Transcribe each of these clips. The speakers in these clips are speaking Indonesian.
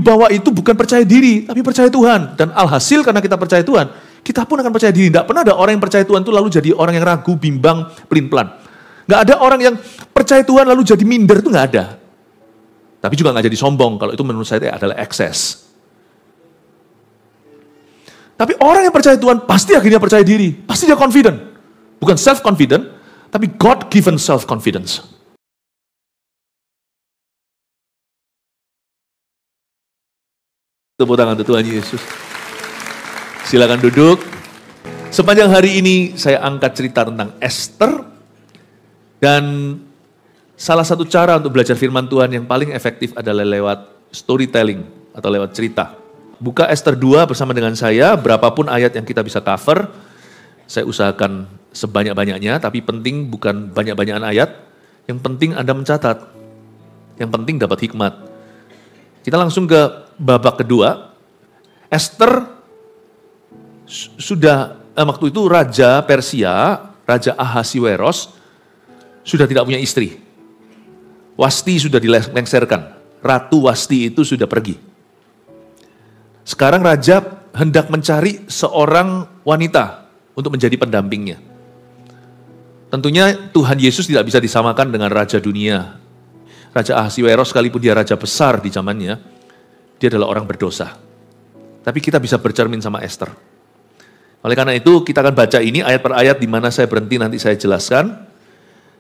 Wibawa itu bukan percaya diri, tapi percaya Tuhan. Dan alhasil karena kita percaya Tuhan, kita pun akan percaya diri. Tidak pernah ada orang yang percaya Tuhan itu lalu jadi orang yang ragu, bimbang, pelin-pelan. Nggak ada orang yang percaya Tuhan lalu jadi minder, itu nggak ada. Tapi juga nggak jadi sombong, kalau itu menurut saya adalah ekses. Tapi orang yang percaya Tuhan pasti akhirnya percaya diri, pasti dia confident. Bukan self-confident, tapi God-given self-confidence. Tepuk tangan untuk Tuhan Yesus. Silakan duduk. Sepanjang hari ini saya angkat cerita tentang Esther. Dan salah satu cara untuk belajar firman Tuhan yang paling efektif adalah lewat storytelling atau lewat cerita. Buka Esther 2 bersama dengan saya, berapapun ayat yang kita bisa cover. Saya usahakan sebanyak-banyaknya, tapi penting bukan banyak-banyakan ayat. Yang penting Anda mencatat. Yang penting dapat hikmat. Kita langsung ke babak kedua. Esther sudah, waktu itu Raja Persia, Raja Ahasiweros, sudah tidak punya istri. Wasti sudah dilengserkan. Ratu Wasti itu sudah pergi. Sekarang Raja hendak mencari seorang wanita untuk menjadi pendampingnya. Tentunya Tuhan Yesus tidak bisa disamakan dengan Raja dunia. Raja Ahasiweros sekalipun dia raja besar di zamannya, dia adalah orang berdosa. Tapi kita bisa bercermin sama Esther. Oleh karena itu kita akan baca ini ayat per ayat, di mana saya berhenti nanti saya jelaskan.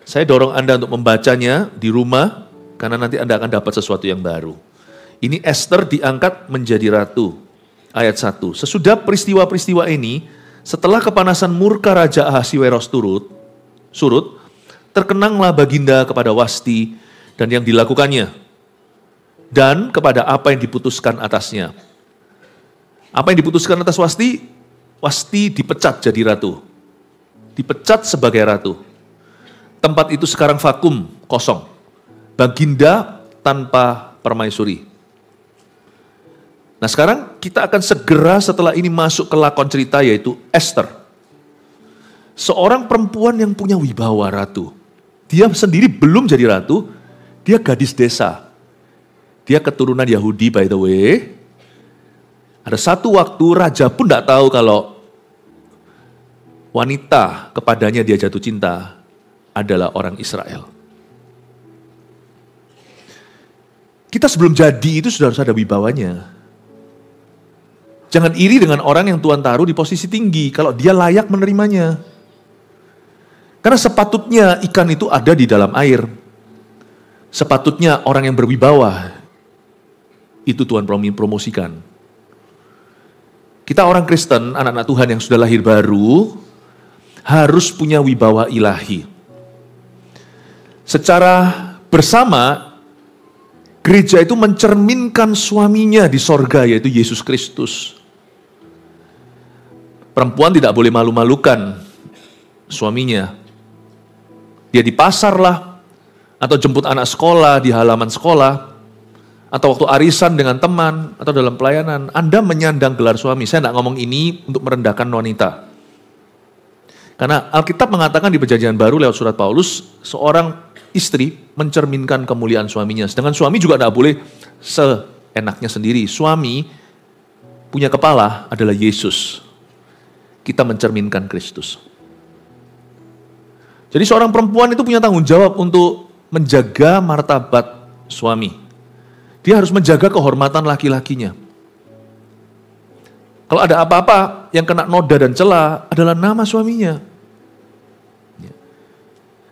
Saya dorong Anda untuk membacanya di rumah, karena nanti Anda akan dapat sesuatu yang baru. Ini Esther diangkat menjadi ratu. Ayat 1. Sesudah peristiwa-peristiwa ini, setelah kepanasan murka Raja Ahasiweros surut, terkenanglah Baginda kepada Wasti dan yang dilakukannya, dan kepada apa yang diputuskan atasnya. Apa yang diputuskan atas Wasti? Wasti dipecat jadi ratu. Dipecat sebagai ratu. Tempat itu sekarang vakum, kosong. Baginda tanpa permaisuri. Nah sekarang kita akan segera setelah ini masuk ke lakon cerita, yaitu Esther. Seorang perempuan yang punya wibawa ratu. Dia sendiri belum jadi ratu, dia gadis desa. Dia keturunan Yahudi by the way. Ada satu waktu raja pun tidak tahu kalau wanita kepadanya dia jatuh cinta adalah orang Israel. Kita sebelum jadi itu sudah harus ada wibawanya. Jangan iri dengan orang yang Tuhan taruh di posisi tinggi kalau dia layak menerimanya. Karena sepatutnya ikan itu ada di dalam air. Sepatutnya orang yang berwibawa itu Tuhan promosikan. Kita orang Kristen, anak-anak Tuhan yang sudah lahir baru, harus punya wibawa ilahi. Secara bersama, gereja itu mencerminkan suaminya di sorga, yaitu Yesus Kristus. Perempuan tidak boleh malu-malukan suaminya. Dia di pasar lah, atau jemput anak sekolah di halaman sekolah, atau waktu arisan dengan teman, atau dalam pelayanan, Anda menyandang gelar suami. Saya tidak ngomong ini untuk merendahkan wanita. Karena Alkitab mengatakan di Perjanjian Baru lewat surat Paulus, seorang istri mencerminkan kemuliaan suaminya. Sedangkan suami juga tidak boleh seenaknya sendiri. Suami punya kepala adalah Yesus. Kita mencerminkan Kristus. Jadi seorang perempuan itu punya tanggung jawab untuk menjaga martabat suami. Dia harus menjaga kehormatan laki-lakinya. Kalau ada apa-apa yang kena noda dan celah adalah nama suaminya.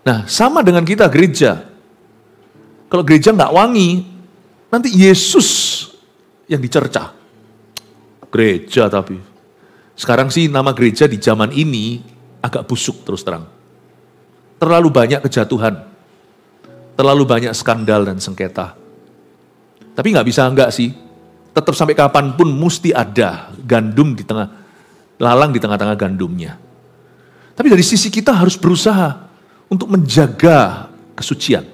Nah, sama dengan kita gereja. Kalau gereja nggak wangi, nanti Yesus yang dicerca. Gereja tapi. Sekarang sih nama gereja di zaman ini agak busuk terus terang. Terlalu banyak kejatuhan. Terlalu banyak skandal dan sengketa. Tapi nggak bisa enggak sih. Tetap sampai kapanpun mesti ada gandum di tengah, lalang di tengah-tengah gandumnya. Tapi dari sisi kita harus berusaha untuk menjaga kesucian.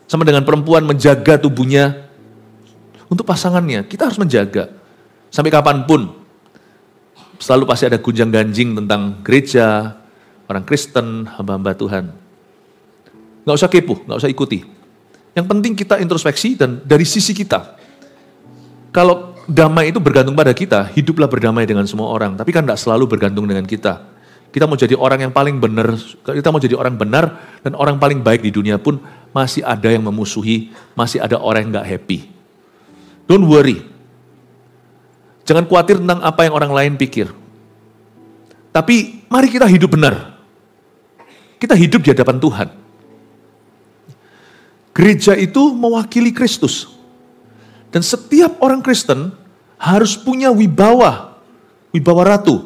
Sama dengan perempuan menjaga tubuhnya untuk pasangannya. Kita harus menjaga. Sampai kapanpun. Selalu pasti ada gunjang-ganjing tentang gereja, orang Kristen, hamba-hamba Tuhan. Nggak usah kepo, nggak usah ikuti. Yang penting kita introspeksi dan dari sisi kita. Kalau damai itu bergantung pada kita, hiduplah berdamai dengan semua orang. Tapi kan tidak selalu bergantung dengan kita. Kita mau jadi orang yang paling benar, kita mau jadi orang benar dan orang paling baik di dunia pun masih ada yang memusuhi, masih ada orang yang nggak happy. Don't worry. Jangan khawatir tentang apa yang orang lain pikir. Tapi mari kita hidup benar. Kita hidup di hadapan Tuhan. Gereja itu mewakili Kristus. Dan setiap orang Kristen harus punya wibawa ratu.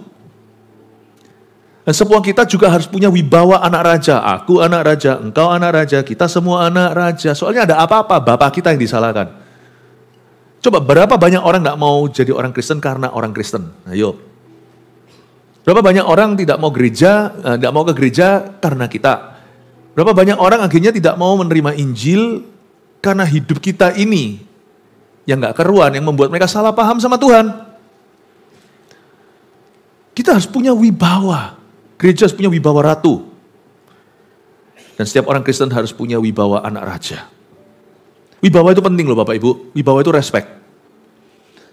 Dan semua kita juga harus punya wibawa anak raja. Aku anak raja, engkau anak raja, kita semua anak raja. Soalnya ada apa-apa, bapak kita yang disalahkan. Coba berapa banyak orang gak mau jadi orang Kristen karena orang Kristen? Ayo. Berapa banyak orang tidak mau gereja, tidak mau ke gereja karena kita. Berapa banyak orang akhirnya tidak mau menerima Injil karena hidup kita ini yang gak keruan, yang membuat mereka salah paham sama Tuhan. Kita harus punya wibawa. Gereja harus punya wibawa ratu. Dan setiap orang Kristen harus punya wibawa anak raja. Wibawa itu penting loh Bapak Ibu. Wibawa itu respect.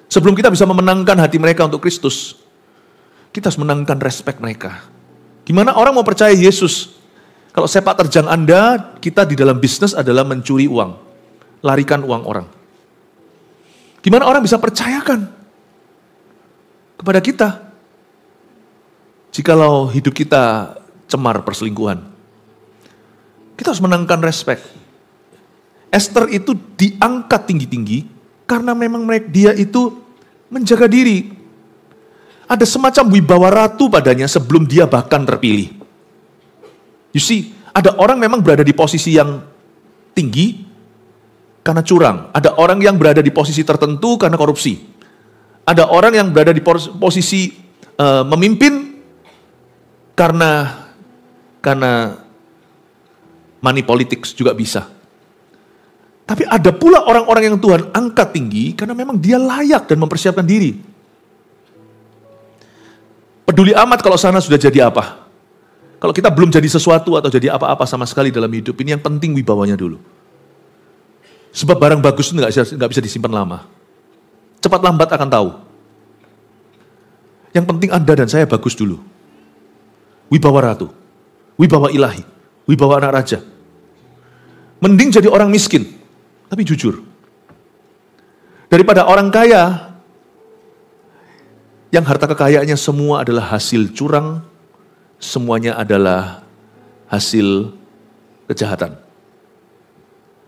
Sebelum kita bisa memenangkan hati mereka untuk Kristus, kita harus menangkan respect mereka. Gimana orang mau percaya Yesus? Kalau sepak terjang Anda, kita di dalam bisnis adalah mencuri uang. Larikan uang orang. Gimana orang bisa percayakan kepada kita? Jikalau hidup kita cemar perselingkuhan. Kita harus menangkan respect. Esther itu diangkat tinggi-tinggi karena memang dia itu menjaga diri. Ada semacam wibawa ratu padanya sebelum dia bahkan terpilih. You see, ada orang memang berada di posisi yang tinggi karena curang. Ada orang yang berada di posisi tertentu karena korupsi. Ada orang yang berada di posisi memimpin karena money politics juga bisa. Tapi ada pula orang-orang yang Tuhan angkat tinggi karena memang dia layak dan mempersiapkan diri. Peduli amat kalau sana sudah jadi apa. Kalau kita belum jadi sesuatu atau jadi apa-apa sama sekali dalam hidup ini, yang penting wibawanya dulu. Sebab barang bagus itu nggak bisa disimpan lama. Cepat lambat akan tahu. Yang penting Anda dan saya bagus dulu. Wibawa ratu, wibawa ilahi, wibawa anak raja. Mending jadi orang miskin, tapi jujur. Daripada orang kaya, yang harta kekayaannya semua adalah hasil curang, semuanya adalah hasil kejahatan.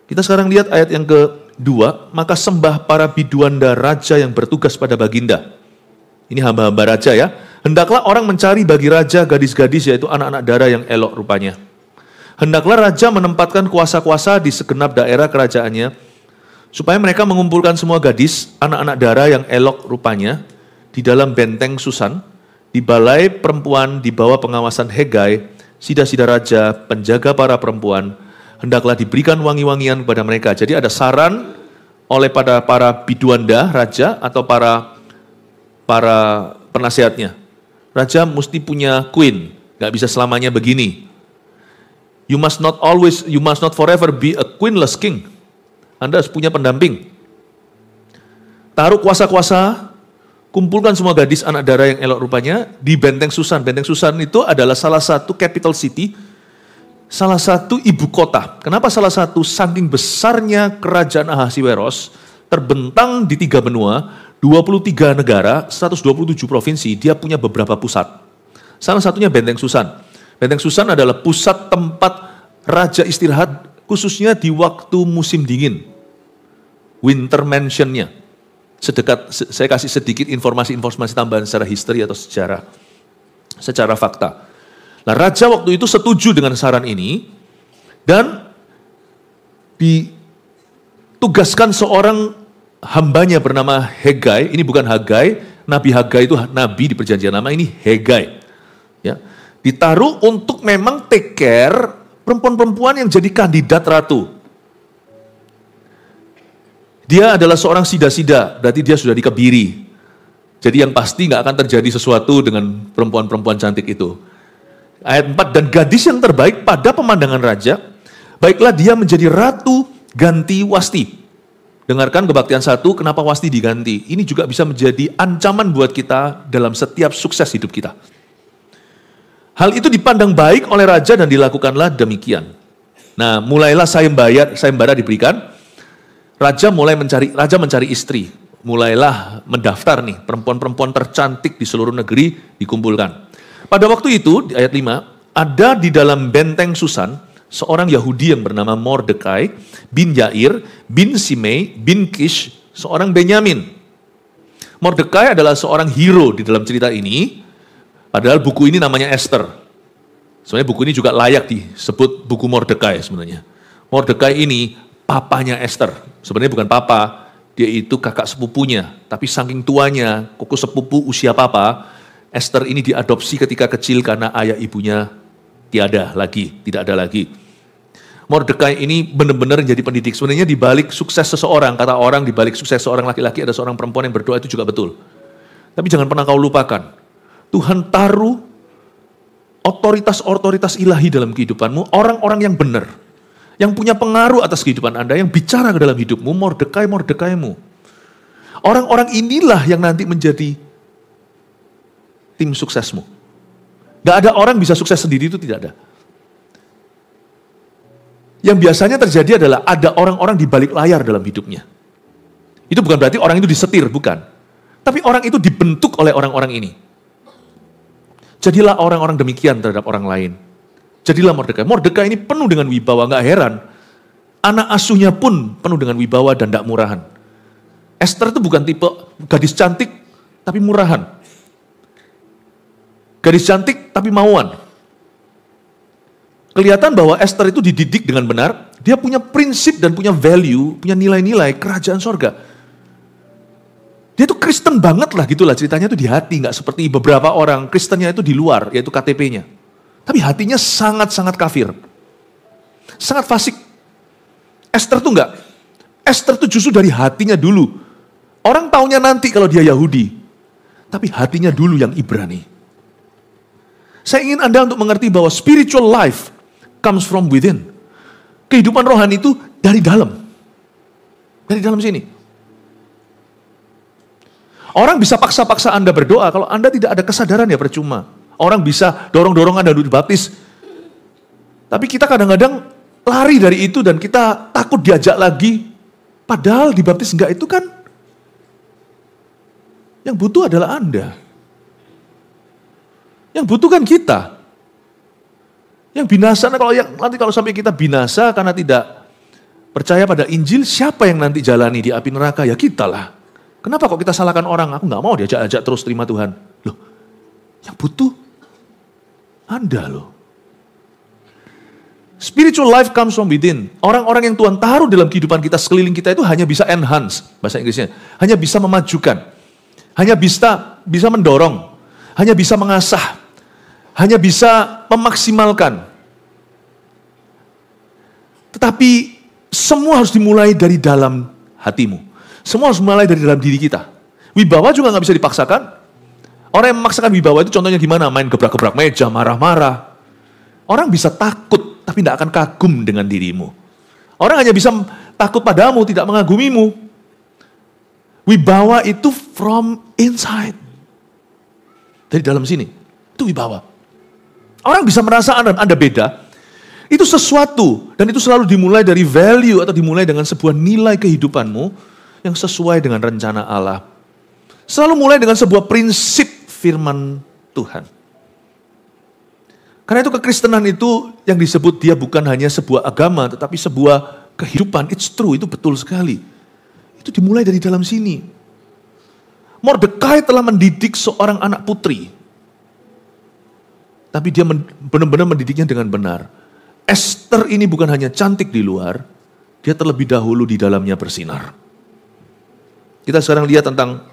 Kita sekarang lihat ayat yang kedua, maka sembah para biduanda raja yang bertugas pada baginda. Ini hamba-hamba raja ya. Hendaklah orang mencari bagi raja gadis-gadis, yaitu anak-anak dara yang elok rupanya. Hendaklah raja menempatkan kuasa-kuasa di segenap daerah kerajaannya, supaya mereka mengumpulkan semua gadis, anak-anak dara yang elok rupanya, di dalam benteng Susan, di balai perempuan di bawah pengawasan Hegai, sida-sida raja, penjaga para perempuan, hendaklah diberikan wangi-wangian kepada mereka. Jadi ada saran oleh para biduanda raja atau para penasihatnya. Raja mesti punya queen, gak bisa selamanya begini. You must not forever be a queenless king. Anda harus punya pendamping. Taruh kuasa-kuasa, kumpulkan semua gadis anak dara yang elok rupanya di benteng Susan. Benteng Susan itu adalah salah satu capital city, salah satu ibu kota. Kenapa salah satu? Saking besarnya kerajaan Ahasiweros, terbentang di 3 benua, 23 negara, 127 provinsi, dia punya beberapa pusat. Salah satunya Benteng Susan. Benteng Susan adalah pusat tempat raja istirahat, khususnya di waktu musim dingin. Winter mansion-nya. Saya kasih sedikit informasi tambahan secara history atau secara fakta. Nah, raja waktu itu setuju dengan saran ini, dan ditugaskan seorang hambanya bernama Hegai. Ini bukan Hagai, Nabi Hagai itu nabi di perjanjian lama, ini Hegai. Ya, ditaruh untuk memang take care perempuan-perempuan yang jadi kandidat ratu. Dia adalah seorang sida-sida, berarti dia sudah dikebiri. Jadi yang pasti nggak akan terjadi sesuatu dengan perempuan-perempuan cantik itu. Ayat 4, dan gadis yang terbaik pada pemandangan raja, baiklah dia menjadi ratu ganti Wasti. Dengarkan kebaktian 1, kenapa Wasti diganti. Ini juga bisa menjadi ancaman buat kita dalam setiap sukses hidup kita. Hal itu dipandang baik oleh raja dan dilakukanlah demikian. Nah, mulailah sayembara diberikan. Raja mencari istri. Mulailah mendaftar nih, perempuan-perempuan tercantik di seluruh negeri dikumpulkan. Pada waktu itu, di ayat 5, ada di dalam benteng Susan, seorang Yahudi yang bernama Mordekai, bin Yair, bin Simei, bin Kish, seorang Benyamin. Mordekai adalah seorang hero di dalam cerita ini, padahal buku ini namanya Esther. Sebenarnya buku ini juga layak disebut buku Mordekai sebenarnya. Mordekai ini papanya Esther. Sebenarnya bukan papa, dia itu kakak sepupunya. Tapi saking tuanya, kuku sepupu usia papa, Esther ini diadopsi ketika kecil karena ayah ibunya tidak ada lagi. Mordekai ini benar-benar jadi pendidik. Sebenarnya di balik sukses seseorang, kata orang di balik sukses seorang laki-laki ada seorang perempuan yang berdoa, itu juga betul. Tapi jangan pernah kau lupakan, Tuhan taruh otoritas ilahi dalam kehidupanmu, orang-orang yang benar, yang punya pengaruh atas kehidupan Anda, yang bicara ke dalam hidupmu, Mordekaimu. Orang-orang inilah yang nanti menjadi tim suksesmu. Gak ada orang bisa sukses sendiri, itu tidak ada. Yang biasanya terjadi adalah ada orang-orang di balik layar dalam hidupnya. Itu bukan berarti orang itu disetir, bukan. Tapi orang itu dibentuk oleh orang-orang ini. Jadilah orang-orang demikian terhadap orang lain. Jadilah Mordekai. Mordekai ini penuh dengan wibawa, gak heran. Anak asuhnya pun penuh dengan wibawa dan tidak murahan. Esther itu bukan tipe gadis cantik, tapi murahan. Gadis cantik, tapi mauan. Kelihatan bahwa Esther itu dididik dengan benar, dia punya prinsip dan punya value, punya nilai-nilai kerajaan sorga. Dia tuh Kristen banget lah gitulah, ceritanya tuh di hati, gak seperti beberapa orang Kristennya itu di luar, yaitu KTP-nya. Tapi hatinya sangat-sangat kafir. Sangat fasik. Esther tuh enggak. Esther tuh justru dari hatinya dulu. Orang taunya nanti kalau dia Yahudi. Tapi hatinya dulu yang Ibrani. Saya ingin Anda untuk mengerti bahwa spiritual life comes from within. Kehidupan rohani itu dari dalam. Dari dalam sini. Orang bisa paksa-paksa Anda berdoa, kalau Anda tidak ada kesadaran ya percuma. Orang bisa dorong-dorong Anda untuk dibaptis. Tapi kita kadang-kadang lari dari itu dan kita takut diajak lagi. Padahal dibaptis enggak itu kan yang butuh adalah Anda. Yang butuh kan kita. Yang binasa, nanti kalau sampai kita binasa karena tidak percaya pada Injil, siapa yang nanti jalani di api neraka? Ya kita lah. Kenapa kok kita salahkan orang? Aku nggak mau diajak-ajak terus terima Tuhan. Loh, yang butuh Anda loh. Spiritual life comes from within. Orang-orang yang Tuhan taruh dalam kehidupan kita, sekeliling kita itu hanya bisa enhance, bahasa Inggrisnya. Hanya bisa memajukan. Hanya bisa mendorong. Hanya bisa mengasah. Hanya bisa memaksimalkan. Tetapi semua harus dimulai dari dalam hatimu. Semua harus mulai dari dalam diri kita. Wibawa juga nggak bisa dipaksakan. Orang yang memaksakan wibawa itu contohnya gimana? Main gebrak-gebrak meja, marah-marah. Orang bisa takut, tapi tidak akan kagum dengan dirimu. Orang hanya bisa takut padamu, tidak mengagumimu. Wibawa itu from inside. Dari dalam sini. Itu wibawa. Orang bisa merasa Anda beda. Itu sesuatu. Dan itu selalu dimulai dari value atau dimulai dengan sebuah nilai kehidupanmu yang sesuai dengan rencana Allah. Selalu mulai dengan sebuah prinsip firman Tuhan. Karena itu kekristenan itu yang disebut dia bukan hanya sebuah agama, tetapi sebuah kehidupan. It's true, itu betul sekali. Itu dimulai dari dalam sini. Mordekai telah mendidik seorang anak putri. Tapi dia benar-benar mendidiknya dengan benar. Esther ini bukan hanya cantik di luar, dia terlebih dahulu di dalamnya bersinar. Kita sekarang lihat tentang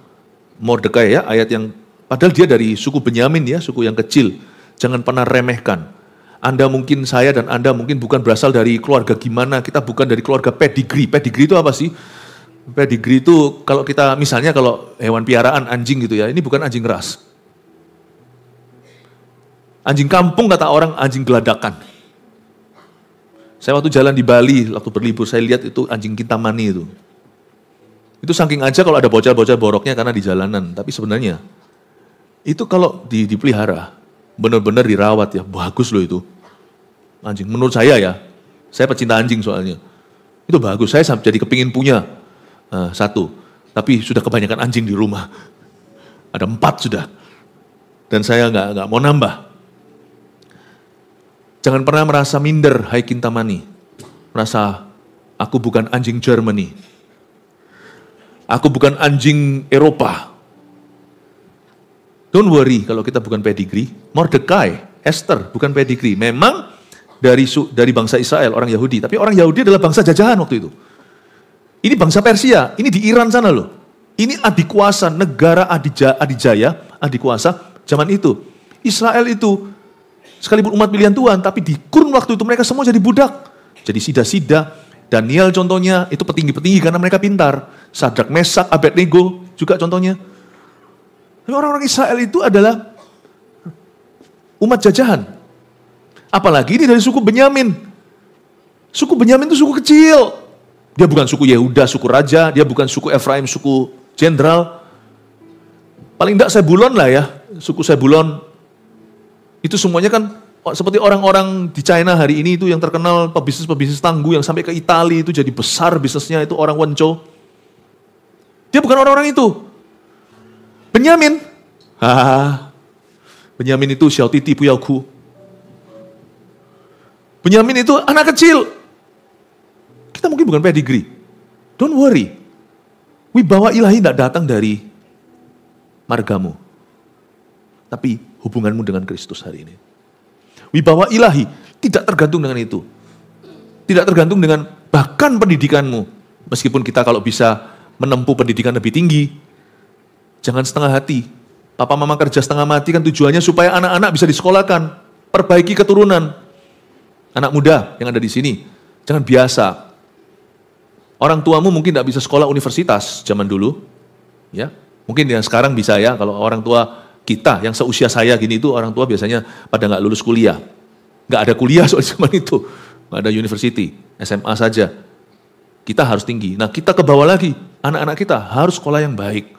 Mordekai ya, ayat yang padahal dia dari suku Benyamin ya, suku yang kecil. Jangan pernah remehkan. Anda mungkin, saya dan Anda mungkin bukan berasal dari keluarga gimana, kita bukan dari keluarga pedigree. Pedigree itu apa sih? Pedigree itu kalau kita misalnya kalau hewan piaraan anjing gitu ya, ini bukan anjing ras. Anjing kampung kata orang anjing geladakan. Saya waktu jalan di Bali, waktu berlibur saya lihat itu anjing Kintamani itu. Itu saking aja kalau ada bocah-bocah boroknya karena di jalanan. Tapi sebenarnya, itu kalau dipelihara, benar-benar dirawat ya, bagus loh itu. Anjing, menurut saya ya, saya pecinta anjing soalnya. Itu bagus, saya jadi kepingin punya satu. Tapi sudah kebanyakan anjing di rumah. Ada 4 sudah. Dan saya nggak mau nambah. Jangan pernah merasa minder, hai Kintamani. Merasa, aku bukan anjing Germany. Aku bukan anjing Eropa. Don't worry kalau kita bukan pedigree. Mordekai, Esther bukan pedigree. Memang dari bangsa Israel, orang Yahudi. Tapi orang Yahudi adalah bangsa jajahan waktu itu. Ini bangsa Persia, ini di Iran sana loh. Ini adikuasa, negara adijaya, adikuasa zaman itu. Israel itu, sekalipun umat pilihan Tuhan, tapi di kurun waktu itu mereka semua jadi budak. Jadi sida-sida. Daniel contohnya, itu petinggi-petinggi karena mereka pintar. Sadrak, Mesak, Abednego juga contohnya. Tapi orang-orang Israel itu adalah umat jajahan. Apalagi ini dari suku Benyamin. Suku Benyamin itu suku kecil. Dia bukan suku Yehuda, suku raja. Dia bukan suku Efraim, suku jenderal. Paling enggak Sebulon lah ya. Suku Sebulon. Itu semuanya kan seperti orang-orang di China hari ini itu yang terkenal pebisnis tangguh yang sampai ke Italia itu jadi besar bisnisnya itu orang Wenco. Dia bukan orang-orang itu. Benyamin. Benyamin itu Xiaotiti Puyauku. Benyamin itu anak kecil. Kita mungkin bukan pedigree. Don't worry. Wibawa ilahi tidak datang dari margamu. Tapi hubunganmu dengan Kristus hari ini. Wibawa ilahi tidak tergantung dengan itu. Tidak tergantung dengan bahkan pendidikanmu. Meskipun kita kalau bisa menempuh pendidikan lebih tinggi, jangan setengah hati. Papa mama kerja setengah mati kan tujuannya supaya anak-anak bisa disekolahkan. Perbaiki keturunan. Anak muda yang ada di sini, jangan biasa. Orang tuamu mungkin tidak bisa sekolah universitas zaman dulu. Ya, mungkin yang sekarang bisa ya, kalau orang tua kita yang seusia saya gini itu orang tua biasanya pada nggak lulus kuliah. Nggak ada kuliah soal zaman itu. Nggak ada university, SMA saja. Kita harus tinggi. Nah kita ke bawah lagi, anak-anak kita harus sekolah yang baik.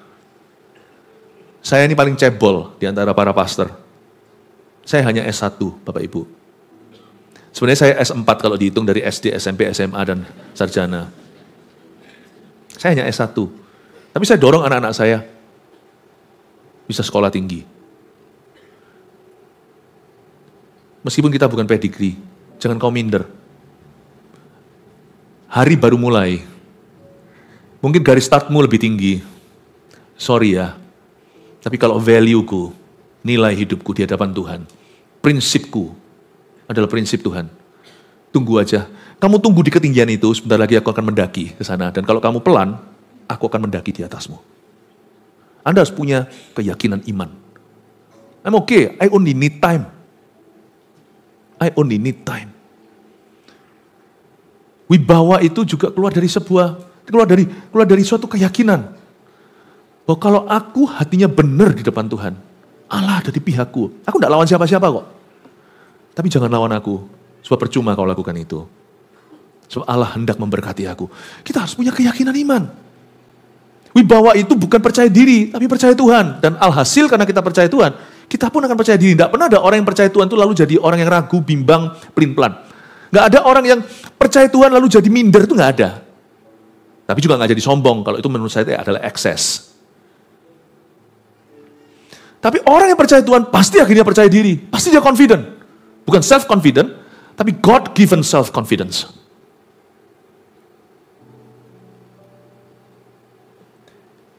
Saya ini paling cebol di antara para pastor. Saya hanya S1 Bapak Ibu. Sebenarnya saya S4 kalau dihitung dari SD, SMP, SMA, dan sarjana. Saya hanya S1. Tapi saya dorong anak-anak saya bisa sekolah tinggi. Meskipun kita bukan pedigree, jangan kau minder. Hari baru mulai. Mungkin garis startmu lebih tinggi. Sorry ya. Tapi kalau value-ku, nilai hidupku di hadapan Tuhan, prinsipku adalah prinsip Tuhan. Tunggu aja. Kamu tunggu di ketinggian itu, sebentar lagi aku akan mendaki ke sana. Dan kalau kamu pelan, aku akan mendaki di atasmu. Anda harus punya keyakinan iman. I'm okay, I only need time. I only need time. Wibawa itu juga keluar dari suatu keyakinan. Bahwa kalau aku hatinya benar di depan Tuhan, Allah ada di pihakku. Aku tidak lawan siapa-siapa kok. Tapi jangan lawan aku, sebab percuma kau lakukan itu. Sebab Allah hendak memberkati aku. Kita harus punya keyakinan iman. Wibawa itu bukan percaya diri, tapi percaya Tuhan. Dan alhasil karena kita percaya Tuhan, kita pun akan percaya diri. Tidak pernah ada orang yang percaya Tuhan itu lalu jadi orang yang ragu, bimbang, pelin-pelan. Nggak ada orang yang percaya Tuhan lalu jadi minder, itu nggak ada. Tapi juga nggak jadi sombong, kalau itu menurut saya itu adalah ekses. Tapi orang yang percaya Tuhan pasti akhirnya percaya diri. Pasti dia confident. Bukan self-confident, tapi God-given self-confidence.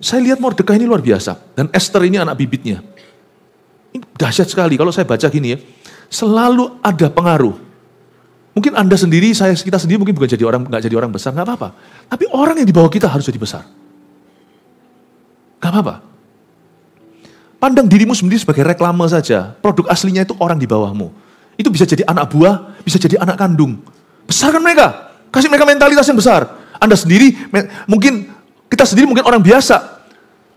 Saya lihat Mordekai ini luar biasa. Dan Esther ini anak bibitnya. Ini dahsyat sekali. Kalau saya baca gini ya, selalu ada pengaruh. Mungkin Anda sendiri, kita sendiri mungkin nggak jadi orang besar, nggak apa-apa. Tapi orang yang di bawah kita harus jadi besar. Nggak apa-apa. Pandang dirimu sendiri sebagai reklame saja. Produk aslinya itu orang di bawahmu. Itu bisa jadi anak buah, bisa jadi anak kandung. Besarkan mereka. Kasih mereka mentalitas yang besar. Anda sendiri, kita sendiri mungkin orang biasa.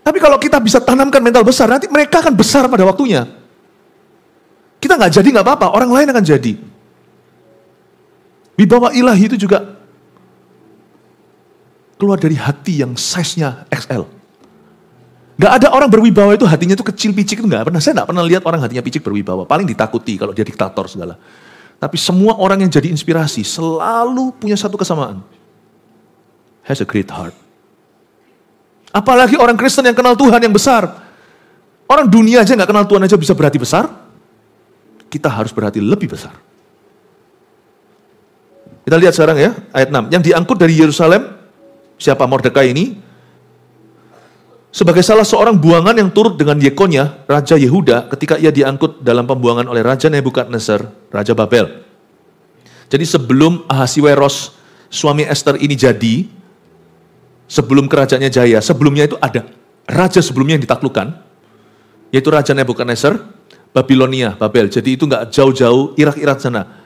Tapi kalau kita bisa tanamkan mental besar, nanti mereka akan besar pada waktunya. Kita nggak jadi nggak apa-apa, orang lain akan jadi. Wibawa ilahi itu juga keluar dari hati yang size-nya XL. Gak ada orang berwibawa itu hatinya itu kecil picik, itu gak pernah. Saya gak pernah lihat orang hatinya picik berwibawa. Paling ditakuti kalau dia diktator segala. Tapi semua orang yang jadi inspirasi selalu punya satu kesamaan. Has a great heart. Apalagi orang Kristen yang kenal Tuhan yang besar. Orang dunia aja gak kenal Tuhan aja bisa berhati besar. Kita harus berhati lebih besar. Kita lihat sekarang ya, ayat 6. Yang diangkut dari Yerusalem, siapa Mordekai ini? Sebagai salah seorang buangan yang turut dengan Yekonya, Raja Yehuda, ketika ia diangkut dalam pembuangan oleh Raja Nebukadnezar, Raja Babel. Jadi sebelum Ahasiweros, suami Esther ini jadi, sebelum kerajaannya jaya, sebelumnya itu ada raja sebelumnya yang ditaklukkan, yaitu Raja Nebukadnezar, Babilonia, Babel. Jadi itu nggak jauh-jauh Irak sana.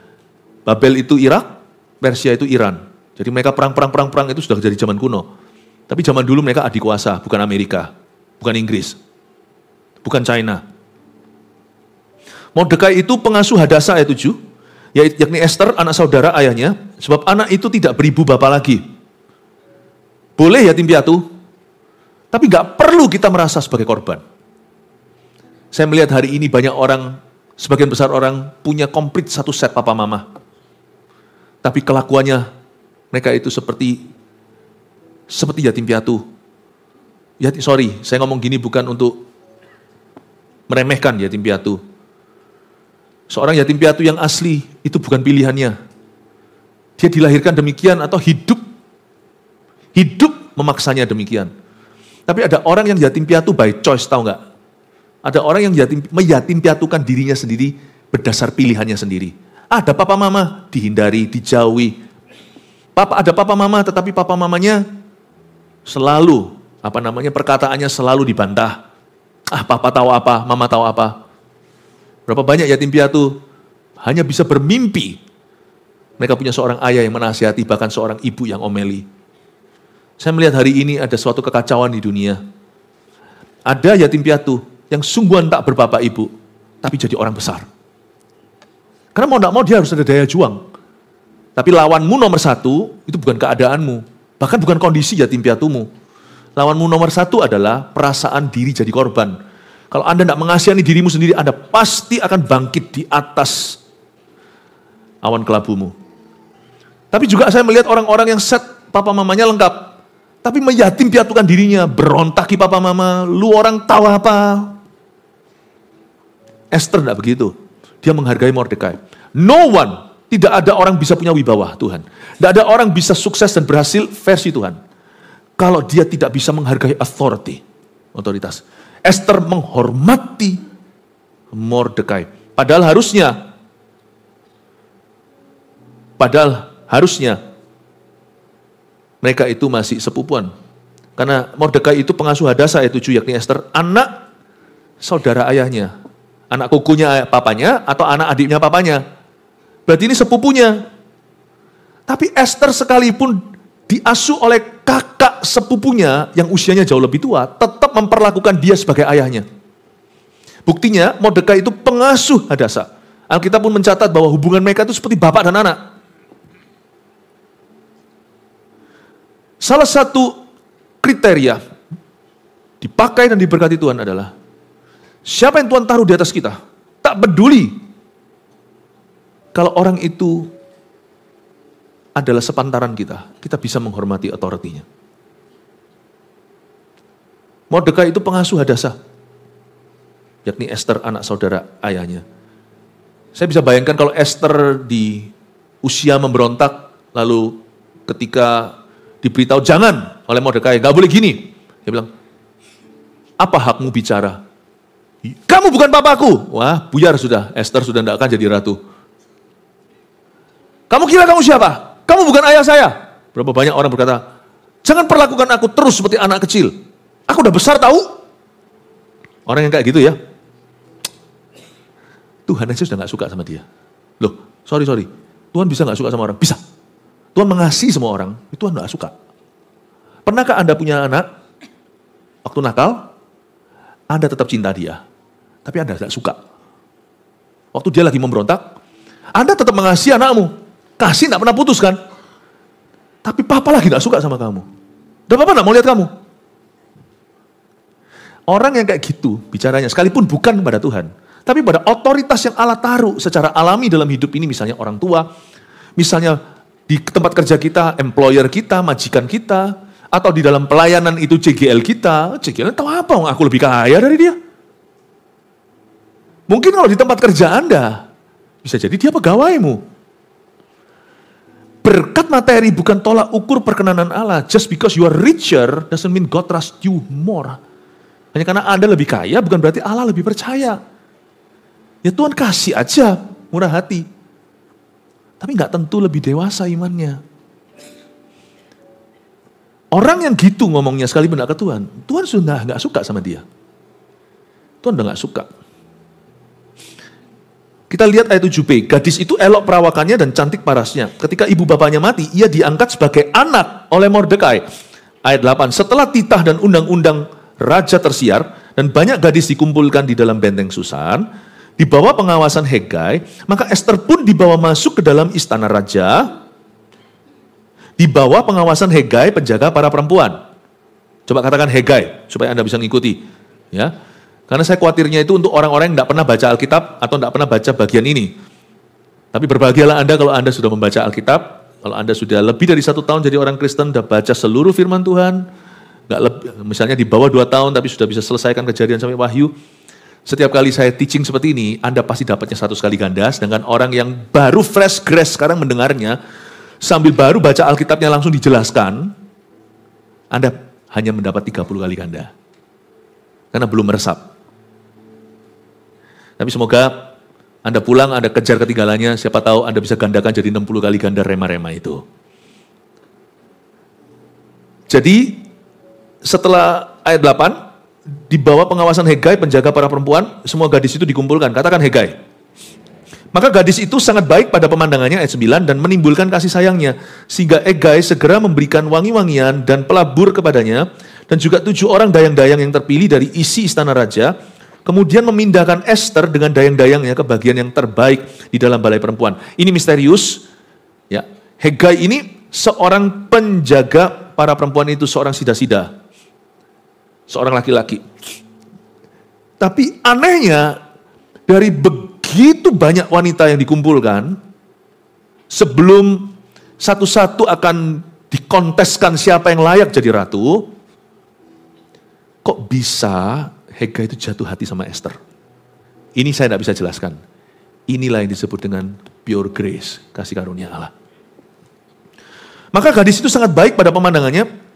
Babel itu Irak, Persia itu Iran. Jadi mereka perang itu sudah jadi zaman kuno. Tapi zaman dulu mereka adik kuasa, bukan Amerika, bukan Inggris, bukan China. Mordekai itu pengasuh Hadasa ayat 7, yakni Esther, anak saudara ayahnya, sebab anak itu tidak beribu bapa lagi. Boleh yatim piatu, tapi gak perlu kita merasa sebagai korban. Saya melihat hari ini banyak orang, sebagian besar orang punya komplit satu set papa mama. Tapi kelakuannya mereka itu seperti yatim piatu. Saya ngomong gini bukan untuk meremehkan yatim piatu. Seorang yatim piatu yang asli itu bukan pilihannya. Dia dilahirkan demikian atau hidup memaksanya demikian. Tapi ada orang yang yatim piatu by choice, tahu nggak? Ada orang yang meyatim piatukan dirinya sendiri berdasar pilihannya sendiri. Ada papa mama dihindari, dijauhi. Ada papa mama tetapi papa mamanya selalu, perkataannya selalu dibantah. Papa tahu apa, mama tahu apa. Berapa banyak yatim piatu hanya bisa bermimpi. Mereka punya seorang ayah yang menasihati, bahkan seorang ibu yang omeli. Saya melihat hari ini ada suatu kekacauan di dunia. Ada yatim piatu yang sungguhan tak berbapak ibu, tapi jadi orang besar. Karena mau tidak mau dia harus ada daya juang. Tapi lawanmu nomor satu, itu bukan keadaanmu. Bahkan bukan kondisi yatim piatumu. Lawanmu nomor satu adalah perasaan diri jadi korban. Kalau Anda tidak mengasihani dirimu sendiri, Anda pasti akan bangkit di atas awan kelabumu. Tapi juga saya melihat orang-orang yang set papa mamanya lengkap. Tapi meyatim piatukan dirinya, berontaki papa mama, lu orang tahu apa. Esther tidak begitu. Dia menghargai Mordekai. No one, tidak ada orang bisa punya wibawa Tuhan. Tidak ada orang bisa sukses dan berhasil versi Tuhan. Kalau dia tidak bisa menghargai authority, otoritas. Esther menghormati Mordekai. Padahal harusnya mereka itu masih sepupuan. Karena Mordekai itu pengasuh Hadasa ayat 7, yakni Esther, anak saudara ayahnya. Anak kukunya papanya atau anak adiknya papanya. Berarti ini sepupunya. Tapi Esther sekalipun diasuh oleh kakak sepupunya yang usianya jauh lebih tua, tetap memperlakukan dia sebagai ayahnya. Buktinya Mordekai itu pengasuh Hadasa. Alkitab pun mencatat bahwa hubungan mereka itu seperti bapak dan anak. Salah satu kriteria dipakai dan diberkati Tuhan adalah siapa yang Tuhan taruh di atas kita. Tak peduli kalau orang itu adalah sepantaran kita bisa menghormati otoritinya. Mordekai itu pengasuh Hadasa, yakni Esther anak saudara ayahnya. Saya bisa bayangkan kalau Esther di usia memberontak, lalu ketika diberitahu jangan oleh Mordekai, gak boleh gini. Dia bilang, apa hakmu bicara? Kamu bukan papaku. Wah, buyar sudah. Esther sudah tidak akan jadi ratu. Kamu kira kamu siapa? Kamu bukan ayah saya. Berapa banyak orang berkata, jangan perlakukan aku terus seperti anak kecil. Aku udah besar tahu. Orang yang kayak gitu ya. Tuhan aja sudah gak suka sama dia. Loh, sorry. Tuhan bisa gak suka sama orang? Bisa. Tuhan mengasihi semua orang, itu Tuhan gak suka. Pernahkah Anda punya anak, waktu nakal, Anda tetap cinta dia, tapi Anda tidak suka. Waktu dia lagi memberontak, Anda tetap mengasihi anakmu. Kasih tidak pernah putus kan? Tapi papa lagi tidak suka sama kamu. Bapak enggak mau lihat kamu. Orang yang kayak gitu bicaranya, sekalipun bukan kepada Tuhan, tapi pada otoritas yang Allah taruh secara alami dalam hidup ini, misalnya orang tua, misalnya di tempat kerja kita, employer kita, majikan kita, atau di dalam pelayanan itu CGL kita tahu apa, aku lebih kaya dari dia. Mungkin kalau di tempat kerja Anda, bisa jadi dia pegawaimu. Berkat materi bukan tolak ukur perkenanan Allah. Just because you are richer doesn't mean God trust you more. Hanya karena Anda lebih kaya, bukan berarti Allah lebih percaya. Ya Tuhan kasih aja, murah hati. Tapi nggak tentu lebih dewasa imannya. Orang yang gitu ngomongnya sekalipun nggak ke Tuhan, Tuhan sudah nggak suka sama dia. Tuhan udah nggak suka. Kita lihat ayat 7b, gadis itu elok perawakannya dan cantik parasnya. Ketika ibu bapaknya mati, ia diangkat sebagai anak oleh Mordekai. Ayat 8, setelah titah dan undang-undang raja tersiar, dan banyak gadis dikumpulkan di dalam benteng Susan, di bawah pengawasan Hegai, maka Ester pun dibawa masuk ke dalam istana raja, di bawah pengawasan Hegai, penjaga para perempuan. Coba katakan Hegai, supaya Anda bisa ngikuti. Ya, karena saya khawatirnya itu untuk orang-orang yang tidak pernah baca Alkitab, atau tidak pernah baca bagian ini. Tapi berbahagialah Anda kalau Anda sudah membaca Alkitab, kalau Anda sudah lebih dari 1 tahun jadi orang Kristen, sudah baca seluruh firman Tuhan, nggak lebih, misalnya di bawah 2 tahun tapi sudah bisa selesaikan Kejadian sampai Wahyu. Setiap kali saya teaching seperti ini, Anda pasti dapatnya 100 kali ganda. Sedangkan orang yang baru fresh grace sekarang mendengarnya, sambil baru baca Alkitabnya langsung dijelaskan, Anda hanya mendapat 30 kali ganda. Karena belum meresap. Tapi semoga Anda pulang, Anda kejar ketinggalannya, siapa tahu Anda bisa gandakan jadi 60 kali ganda rema-rema itu. Jadi, setelah ayat 8, di bawah pengawasan Hegai, penjaga para perempuan, semua gadis itu dikumpulkan. Katakan Hegai. Maka gadis itu sangat baik pada pemandangannya, ayat 9, dan menimbulkan kasih sayangnya. Sehingga Hegai segera memberikan wangi-wangian dan pelabur kepadanya, dan juga 7 orang dayang-dayang yang terpilih dari isi istana raja, kemudian memindahkan Ester dengan dayang-dayangnya ke bagian yang terbaik di dalam balai perempuan. Ini misterius. Ya, Hegai ini seorang penjaga para perempuan itu, seorang sida-sida. Seorang laki-laki. Tapi anehnya, dari begitu banyak wanita yang dikumpulkan, sebelum satu-satu akan dikonteskan siapa yang layak jadi ratu, kok bisa Hegai itu jatuh hati sama Ester? Ini saya tidak bisa jelaskan. Inilah yang disebut dengan pure grace, kasih karunia Allah. Maka gadis itu sangat baik pada pemandangannya,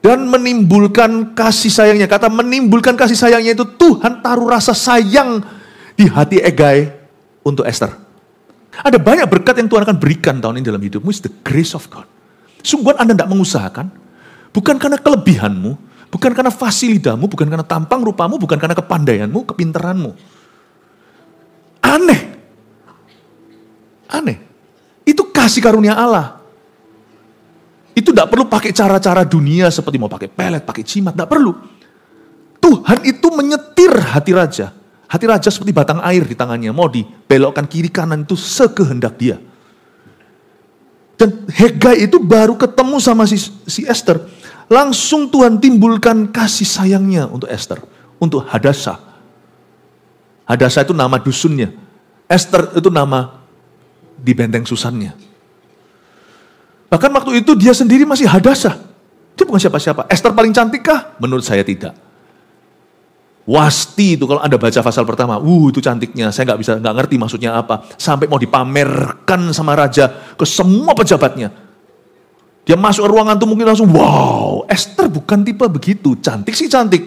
dan menimbulkan kasih sayangnya. Kata menimbulkan kasih sayangnya itu Tuhan taruh rasa sayang di hati Hegai untuk Ester. Ada banyak berkat yang Tuhan akan berikan tahun ini dalam hidupmu. It's the grace of God. Sungguh Anda tidak mengusahakan. Bukan karena kelebihanmu. Bukan karena fasilitamu. Bukan karena tampang rupamu. Bukan karena kepandaianmu, kepintaranmu. Aneh. Itu kasih karunia Allah. Itu tidak perlu pakai cara-cara dunia seperti mau pakai pelet, pakai jimat, tidak perlu. Tuhan itu menyetir hati raja. Hati raja seperti batang air di tangannya, mau dibelokkan kiri kanan itu sekehendak dia. Dan Hegai itu baru ketemu sama si Ester, langsung Tuhan timbulkan kasih sayangnya untuk Ester, untuk Hadasa. Hadasa itu nama dusunnya, Ester itu nama di benteng Susannya. Bahkan waktu itu dia sendiri masih Hadasa. Dia bukan siapa-siapa. Ester paling cantik kah? Menurut saya tidak. Wasti itu kalau Anda baca pasal pertama, itu cantiknya. Saya nggak ngerti maksudnya apa. Sampai mau dipamerkan sama raja ke semua pejabatnya. Dia masuk ke ruangan itu mungkin langsung, wow, Ester bukan tipe begitu. Cantik sih cantik.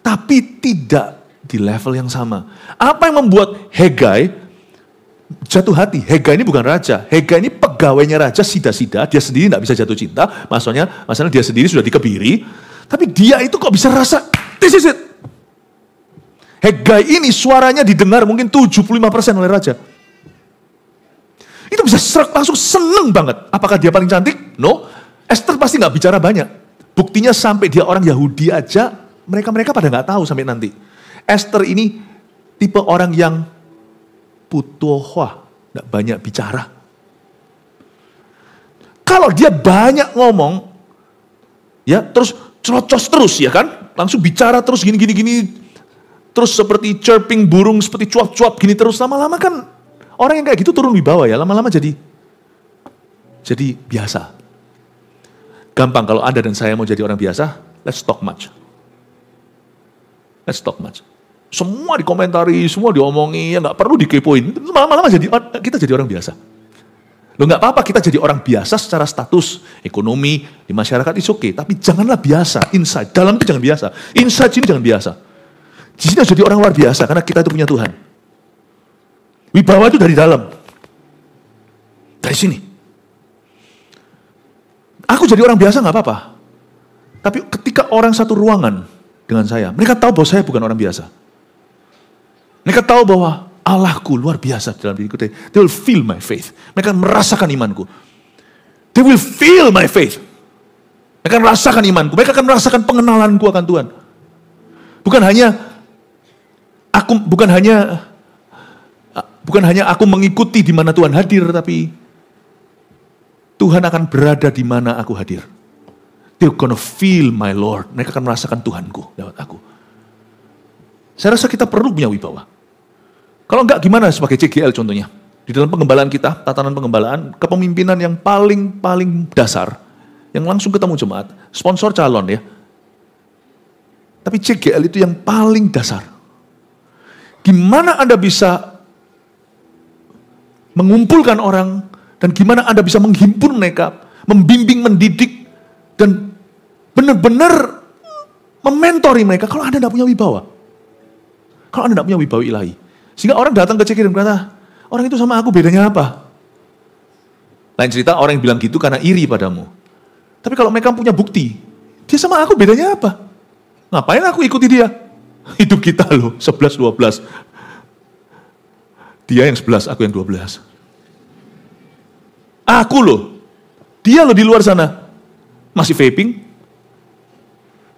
Tapi tidak di level yang sama. Apa yang membuat Hegai jatuh hati? Hegai ini bukan raja. Hegai ini pegawainya raja, sida-sida. Dia sendiri tidak bisa jatuh cinta. Maksudnya dia sendiri sudah dikebiri. Tapi dia itu kok bisa rasa, this is it. Hegai ini suaranya didengar mungkin 75% oleh raja. Itu bisa langsung seneng banget. Apakah dia paling cantik? No. Ester pasti nggak bicara banyak. Buktinya sampai dia orang Yahudi aja, mereka pada nggak tahu sampai nanti. Ester ini tipe orang yang putohwa, tidak banyak bicara. Kalau dia banyak ngomong, Ya, terus celocos terus ya kan, langsung bicara terus gini. Terus seperti chirping burung, seperti cuap-cuap gini terus. Lama-lama kan orang yang kayak gitu turun wibawa ya, lama-lama jadi biasa. Gampang kalau Anda dan saya mau jadi orang biasa, let's talk much. Semua dikomentari, semua diomongi, ya nggak perlu dikepoin. Lama-lama kita jadi orang biasa. Loh nggak apa-apa kita jadi orang biasa secara status, ekonomi, di masyarakat it's okay. Tapi janganlah biasa, inside. Dalam itu jangan biasa. Inside sini jangan biasa. Di sini harus jadi orang luar biasa, karena kita itu punya Tuhan. Wibawa itu dari dalam. Dari sini. Aku jadi orang biasa nggak apa-apa. Tapi ketika orang satu ruangan dengan saya, mereka tahu bahwa saya bukan orang biasa. Mereka tahu bahwa Allahku luar biasa dalam diriku. They will feel my faith. Mereka akan merasakan imanku. They will feel my faith. Mereka akan merasakan imanku. Mereka akan merasakan pengenalanku akan Tuhan. Bukan hanya aku mengikuti di mana Tuhan hadir, tapi Tuhan akan berada di mana aku hadir. They're gonna feel my Lord. Mereka akan merasakan Tuhanku lewat aku. Saya rasa kita perlu punya wibawa. Kalau enggak gimana sebagai CGL contohnya? Di dalam pengembalaan kita, tatanan pengembalaan, kepemimpinan yang paling dasar, yang langsung ketemu jemaat, sponsor calon ya. Tapi CGL itu yang paling dasar. Gimana Anda bisa mengumpulkan orang, dan gimana Anda bisa menghimpun mereka, membimbing, mendidik, dan benar-benar mementori mereka kalau Anda tidak punya wibawa. Kalau Anda tidak punya wibawa ilahi. Sehingga orang datang ke CGL dan berkata, orang itu sama aku bedanya apa? Lain cerita orang yang bilang gitu karena iri padamu. Tapi kalau mereka punya bukti, dia sama aku bedanya apa? Ngapain aku ikuti dia? Hidup kita loh, 11-12. Dia yang 11, aku yang 12. Aku loh, dia loh di luar sana. Masih vaping.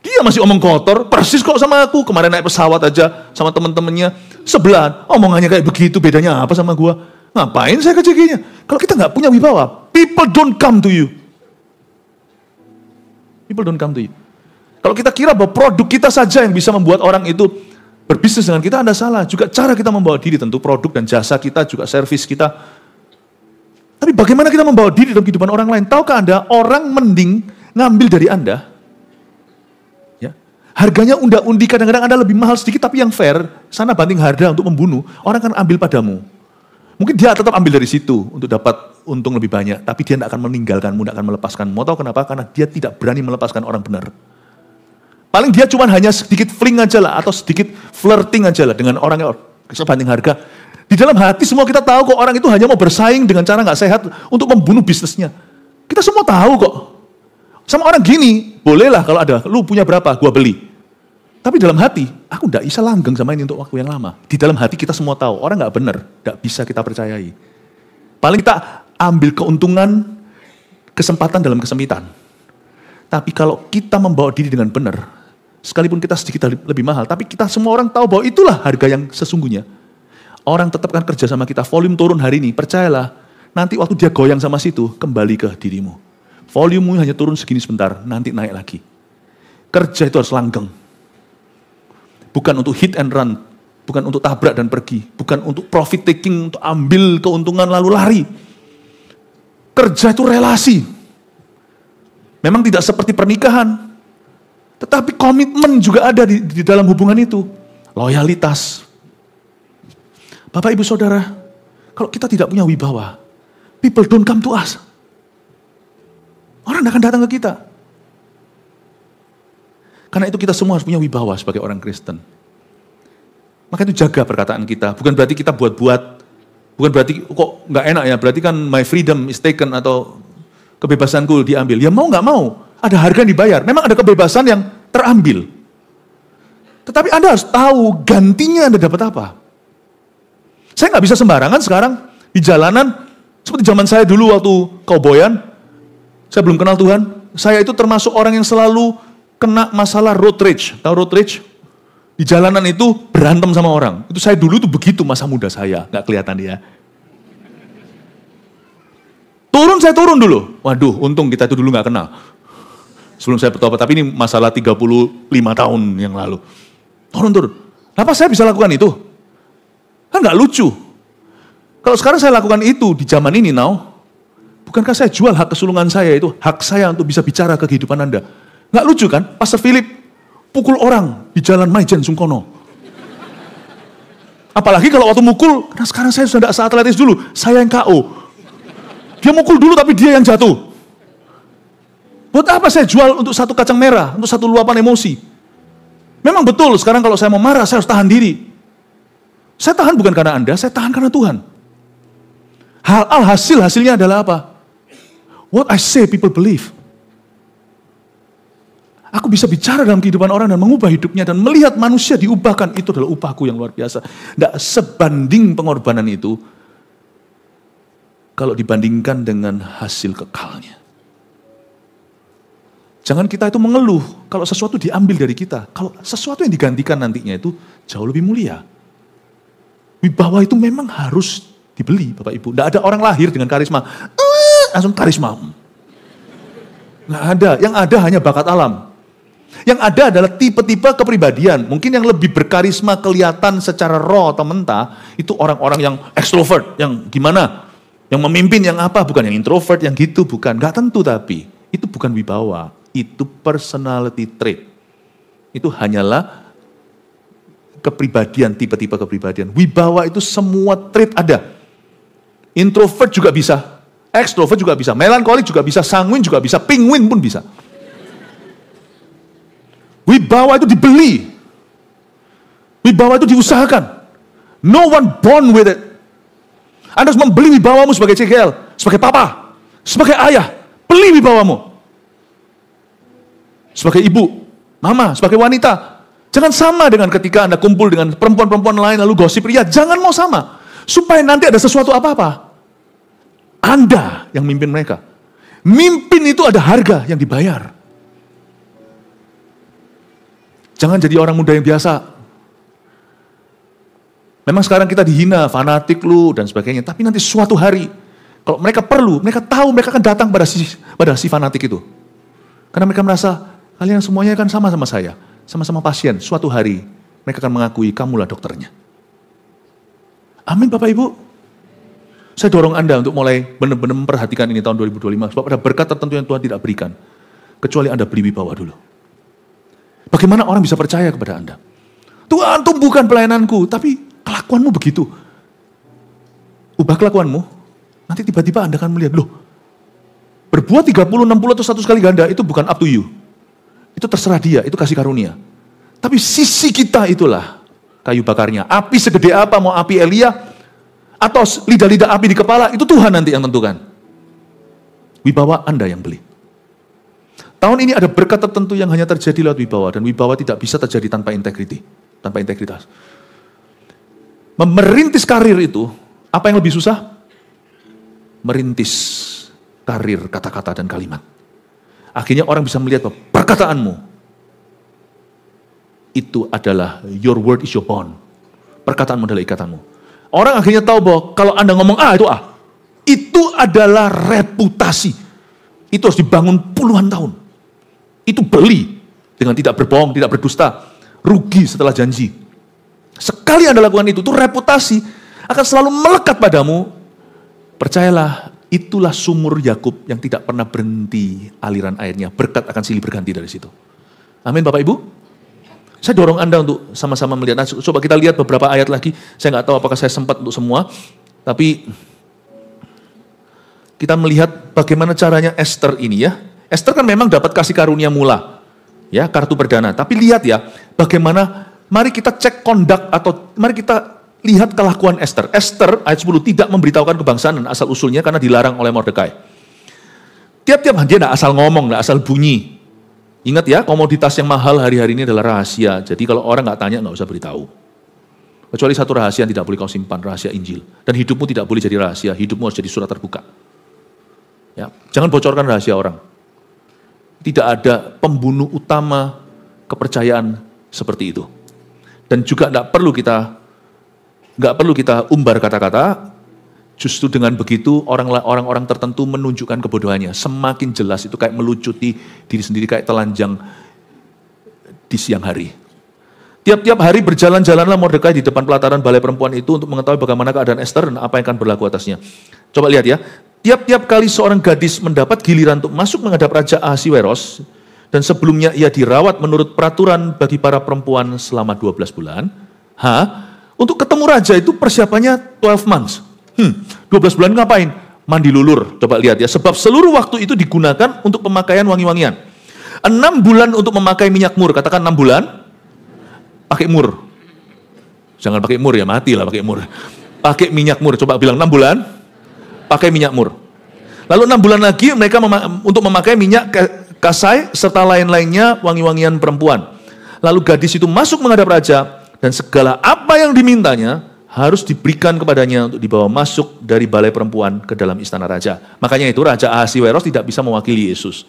Dia masih omong kotor, persis kok sama aku. Kemarin naik pesawat aja sama teman-temannya. Sebelahan, omongannya kayak begitu, bedanya apa sama gua? Ngapain saya ke CG-nya? Kalau kita nggak punya wibawa, people don't come to you. People don't come to you. Kalau kita kira bahwa produk kita saja yang bisa membuat orang itu berbisnis dengan kita, Anda salah. Juga cara kita membawa diri, tentu produk dan jasa kita, juga servis kita. Tapi bagaimana kita membawa diri dalam kehidupan orang lain? Tahukah Anda, orang mending ngambil dari Anda, ya, harganya undi kadang-kadang Anda lebih mahal sedikit, tapi yang fair, sana banding harga untuk membunuh, orang akan ambil padamu. Mungkin dia tetap ambil dari situ untuk dapat untung lebih banyak, tapi dia tidak akan meninggalkanmu, tidak akan melepaskanmu. Mau tahu kenapa? Karena dia tidak berani melepaskan orang benar. Paling dia cuma hanya sedikit fling aja lah, atau sedikit flirting aja lah dengan orang yang sebanding harga. Di dalam hati semua kita tahu kok orang itu hanya mau bersaing dengan cara nggak sehat untuk membunuh bisnisnya. Kita semua tahu kok. Sama orang gini, bolehlah kalau ada, lu punya berapa, gua beli. Tapi dalam hati, aku nggak bisa langgeng sama ini untuk waktu yang lama. Di dalam hati kita semua tahu, orang nggak benar, nggak bisa kita percayai. Paling kita ambil keuntungan, kesempatan dalam kesempitan. Tapi kalau kita membawa diri dengan benar, sekalipun kita sedikit lebih mahal, tapi kita semua orang tahu bahwa itulah harga yang sesungguhnya. Orang tetap akan kerja sama kita, volume turun hari ini, percayalah, nanti waktu dia goyang sama situ, kembali ke dirimu. Volumenya hanya turun segini sebentar, nanti naik lagi. Kerja itu harus langgeng. Bukan untuk hit and run, bukan untuk tabrak dan pergi, bukan untuk profit taking, untuk ambil keuntungan lalu lari. Kerja itu relasi. Memang tidak seperti pernikahan, tetapi komitmen juga ada di dalam hubungan itu. Loyalitas. Bapak, Ibu, Saudara, kalau kita tidak punya wibawa, people don't come to us. Orang tidak akan datang ke kita. Karena itu kita semua harus punya wibawa sebagai orang Kristen. Maka itu jaga perkataan kita. Bukan berarti kita buat-buat, bukan berarti kok nggak enak ya, berarti kan my freedom is taken atau kebebasanku diambil. Ya mau nggak mau, ada harga yang dibayar. Memang ada kebebasan yang terambil. Tetapi Anda harus tahu gantinya Anda dapat apa. Saya nggak bisa sembarangan sekarang di jalanan, seperti zaman saya dulu waktu kauboyan, saya belum kenal Tuhan, saya itu termasuk orang yang selalu kena masalah road rage. Tahu road rage? Di jalanan itu berantem sama orang. Itu saya dulu tuh begitu masa muda saya, nggak kelihatan ya. Saya turun dulu. Waduh, untung kita itu dulu nggak kenal. Sebelum saya bertobat, tapi ini masalah 35 tahun yang lalu. Turun. Kenapa saya bisa lakukan itu? Kan nggak lucu. Kalau sekarang saya lakukan itu di zaman ini bukankah saya jual hak kesulungan saya itu, hak saya untuk bisa bicara ke kehidupan Anda? Nggak lucu kan? Pastor Philip pukul orang di jalan Maijen Sungkono. Apalagi kalau waktu mukul, karena sekarang saya sudah tidak seatletis dulu, saya yang KO. Dia mukul dulu tapi dia yang jatuh. Buat apa saya jual untuk satu kacang merah, untuk satu luapan emosi? Memang betul, sekarang kalau saya mau marah, saya harus tahan diri. Saya tahan bukan karena Anda, saya tahan karena Tuhan. Hasilnya adalah apa? What I say people believe. Aku bisa bicara dalam kehidupan orang dan mengubah hidupnya dan melihat manusia diubahkan. Itu adalah upahku yang luar biasa. Tidak sebanding pengorbanan itu kalau dibandingkan dengan hasil kekalnya. Jangan kita itu mengeluh kalau sesuatu diambil dari kita. Kalau sesuatu yang digantikan nantinya itu jauh lebih mulia. Wibawa itu memang harus dibeli, Bapak Ibu. Tidak ada orang lahir dengan karisma. Langsung karisma. Nggak ada. Yang ada hanya bakat alam. Yang ada adalah tipe-tipe kepribadian. Mungkin yang lebih berkarisma kelihatan secara raw atau mentah, itu orang-orang yang ekstrovert, yang gimana? Yang memimpin, yang apa? Bukan yang introvert, yang gitu, bukan. Gak tentu tapi. Itu bukan wibawa. Itu personality trait. Itu hanyalah kepribadian, tipe-tipe kepribadian. Wibawa itu semua trait ada. Introvert juga bisa. Ekstrovert juga bisa. Melankolik juga bisa. Sanguin juga bisa. Penguin pun bisa. Wibawa itu dibeli. Wibawa itu diusahakan. No one born with it. Anda harus membeli wibawamu sebagai CGL, sebagai papa, sebagai ayah. Beli wibawamu. Sebagai ibu, mama, sebagai wanita. Jangan sama dengan ketika Anda kumpul dengan perempuan-perempuan lain lalu gosip ria. Jangan mau sama. Supaya nanti ada sesuatu apa-apa. Anda yang mimpin mereka. Mimpin itu ada harga yang dibayar. Jangan jadi orang muda yang biasa. Memang sekarang kita dihina, fanatik lu dan sebagainya. Tapi nanti suatu hari, kalau mereka perlu, mereka tahu mereka akan datang pada si fanatik itu. Karena mereka merasa, kalian semuanya kan sama-sama saya. Sama-sama pasien. Suatu hari, mereka akan mengakui, kamulah dokternya. Amin Bapak Ibu. Saya dorong Anda untuk mulai benar-benar memperhatikan ini tahun 2025. Sebab ada berkat tertentu yang Tuhan tidak berikan. Kecuali Anda beli wibawa dulu. Bagaimana orang bisa percaya kepada Anda? Tuhan tumbuhkan pelayananku, tapi kelakuanmu begitu. Ubah kelakuanmu, nanti tiba-tiba Anda akan melihat, loh, berbuat 30, 60 atau 100 kali ganda, itu bukan up to you. Itu terserah dia, itu kasih karunia. Tapi sisi kita itulah kayu bakarnya. Api segede apa, mau api Elia, atau lidah-lidah api di kepala, itu Tuhan nanti yang tentukan. Wibawa Anda yang beli. Tahun ini ada berkat tertentu yang hanya terjadi lewat wibawa, dan wibawa tidak bisa terjadi tanpa integriti, tanpa integritas. Merintis karir itu, apa yang lebih susah? Merintis karir kata-kata dan kalimat. Akhirnya orang bisa melihat bahwa perkataanmu itu adalah your word is your bond. Perkataanmu adalah ikatanmu. Orang akhirnya tahu bahwa kalau Anda ngomong A itu A. Itu adalah reputasi. Itu harus dibangun puluhan tahun. Itu beli dengan tidak berbohong, tidak berdusta, rugi setelah janji. Sekali Anda lakukan itu reputasi akan selalu melekat padamu. Percayalah, itulah sumur Yakub yang tidak pernah berhenti aliran airnya. Berkat akan silih berganti dari situ. Amin Bapak Ibu. Saya dorong Anda untuk sama-sama melihat. Nah, coba kita lihat beberapa ayat lagi. Saya nggak tahu apakah saya sempat untuk semua, tapi kita melihat bagaimana caranya Esther ini ya. Esther kan memang dapat kasih karunia mula, ya, kartu perdana. Tapi lihat ya, bagaimana, mari kita cek kondak atau mari kita lihat kelakuan Esther. Esther ayat 10 tidak memberitahukan kebangsaan dan asal usulnya karena dilarang oleh Mordekai. Tiap-tiap dia tidak asal ngomong, tidak asal bunyi. Ingat ya, komoditas yang mahal hari-hari ini adalah rahasia. Jadi kalau orang nggak tanya, nggak usah beritahu. Kecuali satu rahasia yang tidak boleh kau simpan, rahasia Injil. Dan hidupmu tidak boleh jadi rahasia, hidupmu harus jadi surat terbuka. Ya, jangan bocorkan rahasia orang. Tidak ada pembunuh utama kepercayaan seperti itu. Dan juga nggak perlu kita umbar kata-kata. Justru dengan begitu orang-orang tertentu menunjukkan kebodohannya. Semakin jelas itu kayak melucuti diri sendiri, kayak telanjang di siang hari. Tiap-tiap hari berjalan-jalanlah Mordekai di depan pelataran balai perempuan itu untuk mengetahui bagaimana keadaan Ester dan apa yang akan berlaku atasnya. Coba lihat ya, tiap-tiap kali seorang gadis mendapat giliran untuk masuk menghadap Raja Ahasiweros, dan sebelumnya ia dirawat menurut peraturan bagi para perempuan selama 12 bulan, untuk ketemu raja itu persiapannya 12 months. 12 bulan ngapain? Mandi lulur. Coba lihat ya, sebab seluruh waktu itu digunakan untuk pemakaian wangi-wangian. 6 bulan untuk memakai minyak mur. Katakan 6 bulan, pakai mur. Jangan pakai mur ya, mati lah pakai mur. Pakai minyak mur. Coba bilang 6 bulan, pakai minyak mur. Lalu 6 bulan lagi mereka untuk memakai minyak kasai serta lain-lainnya wangi-wangian perempuan. Lalu gadis itu masuk menghadap raja dan segala apa yang dimintanya harus diberikan kepadanya untuk dibawa masuk dari balai perempuan ke dalam istana raja. Makanya itu Raja Ahasiweros tidak bisa mewakili Yesus.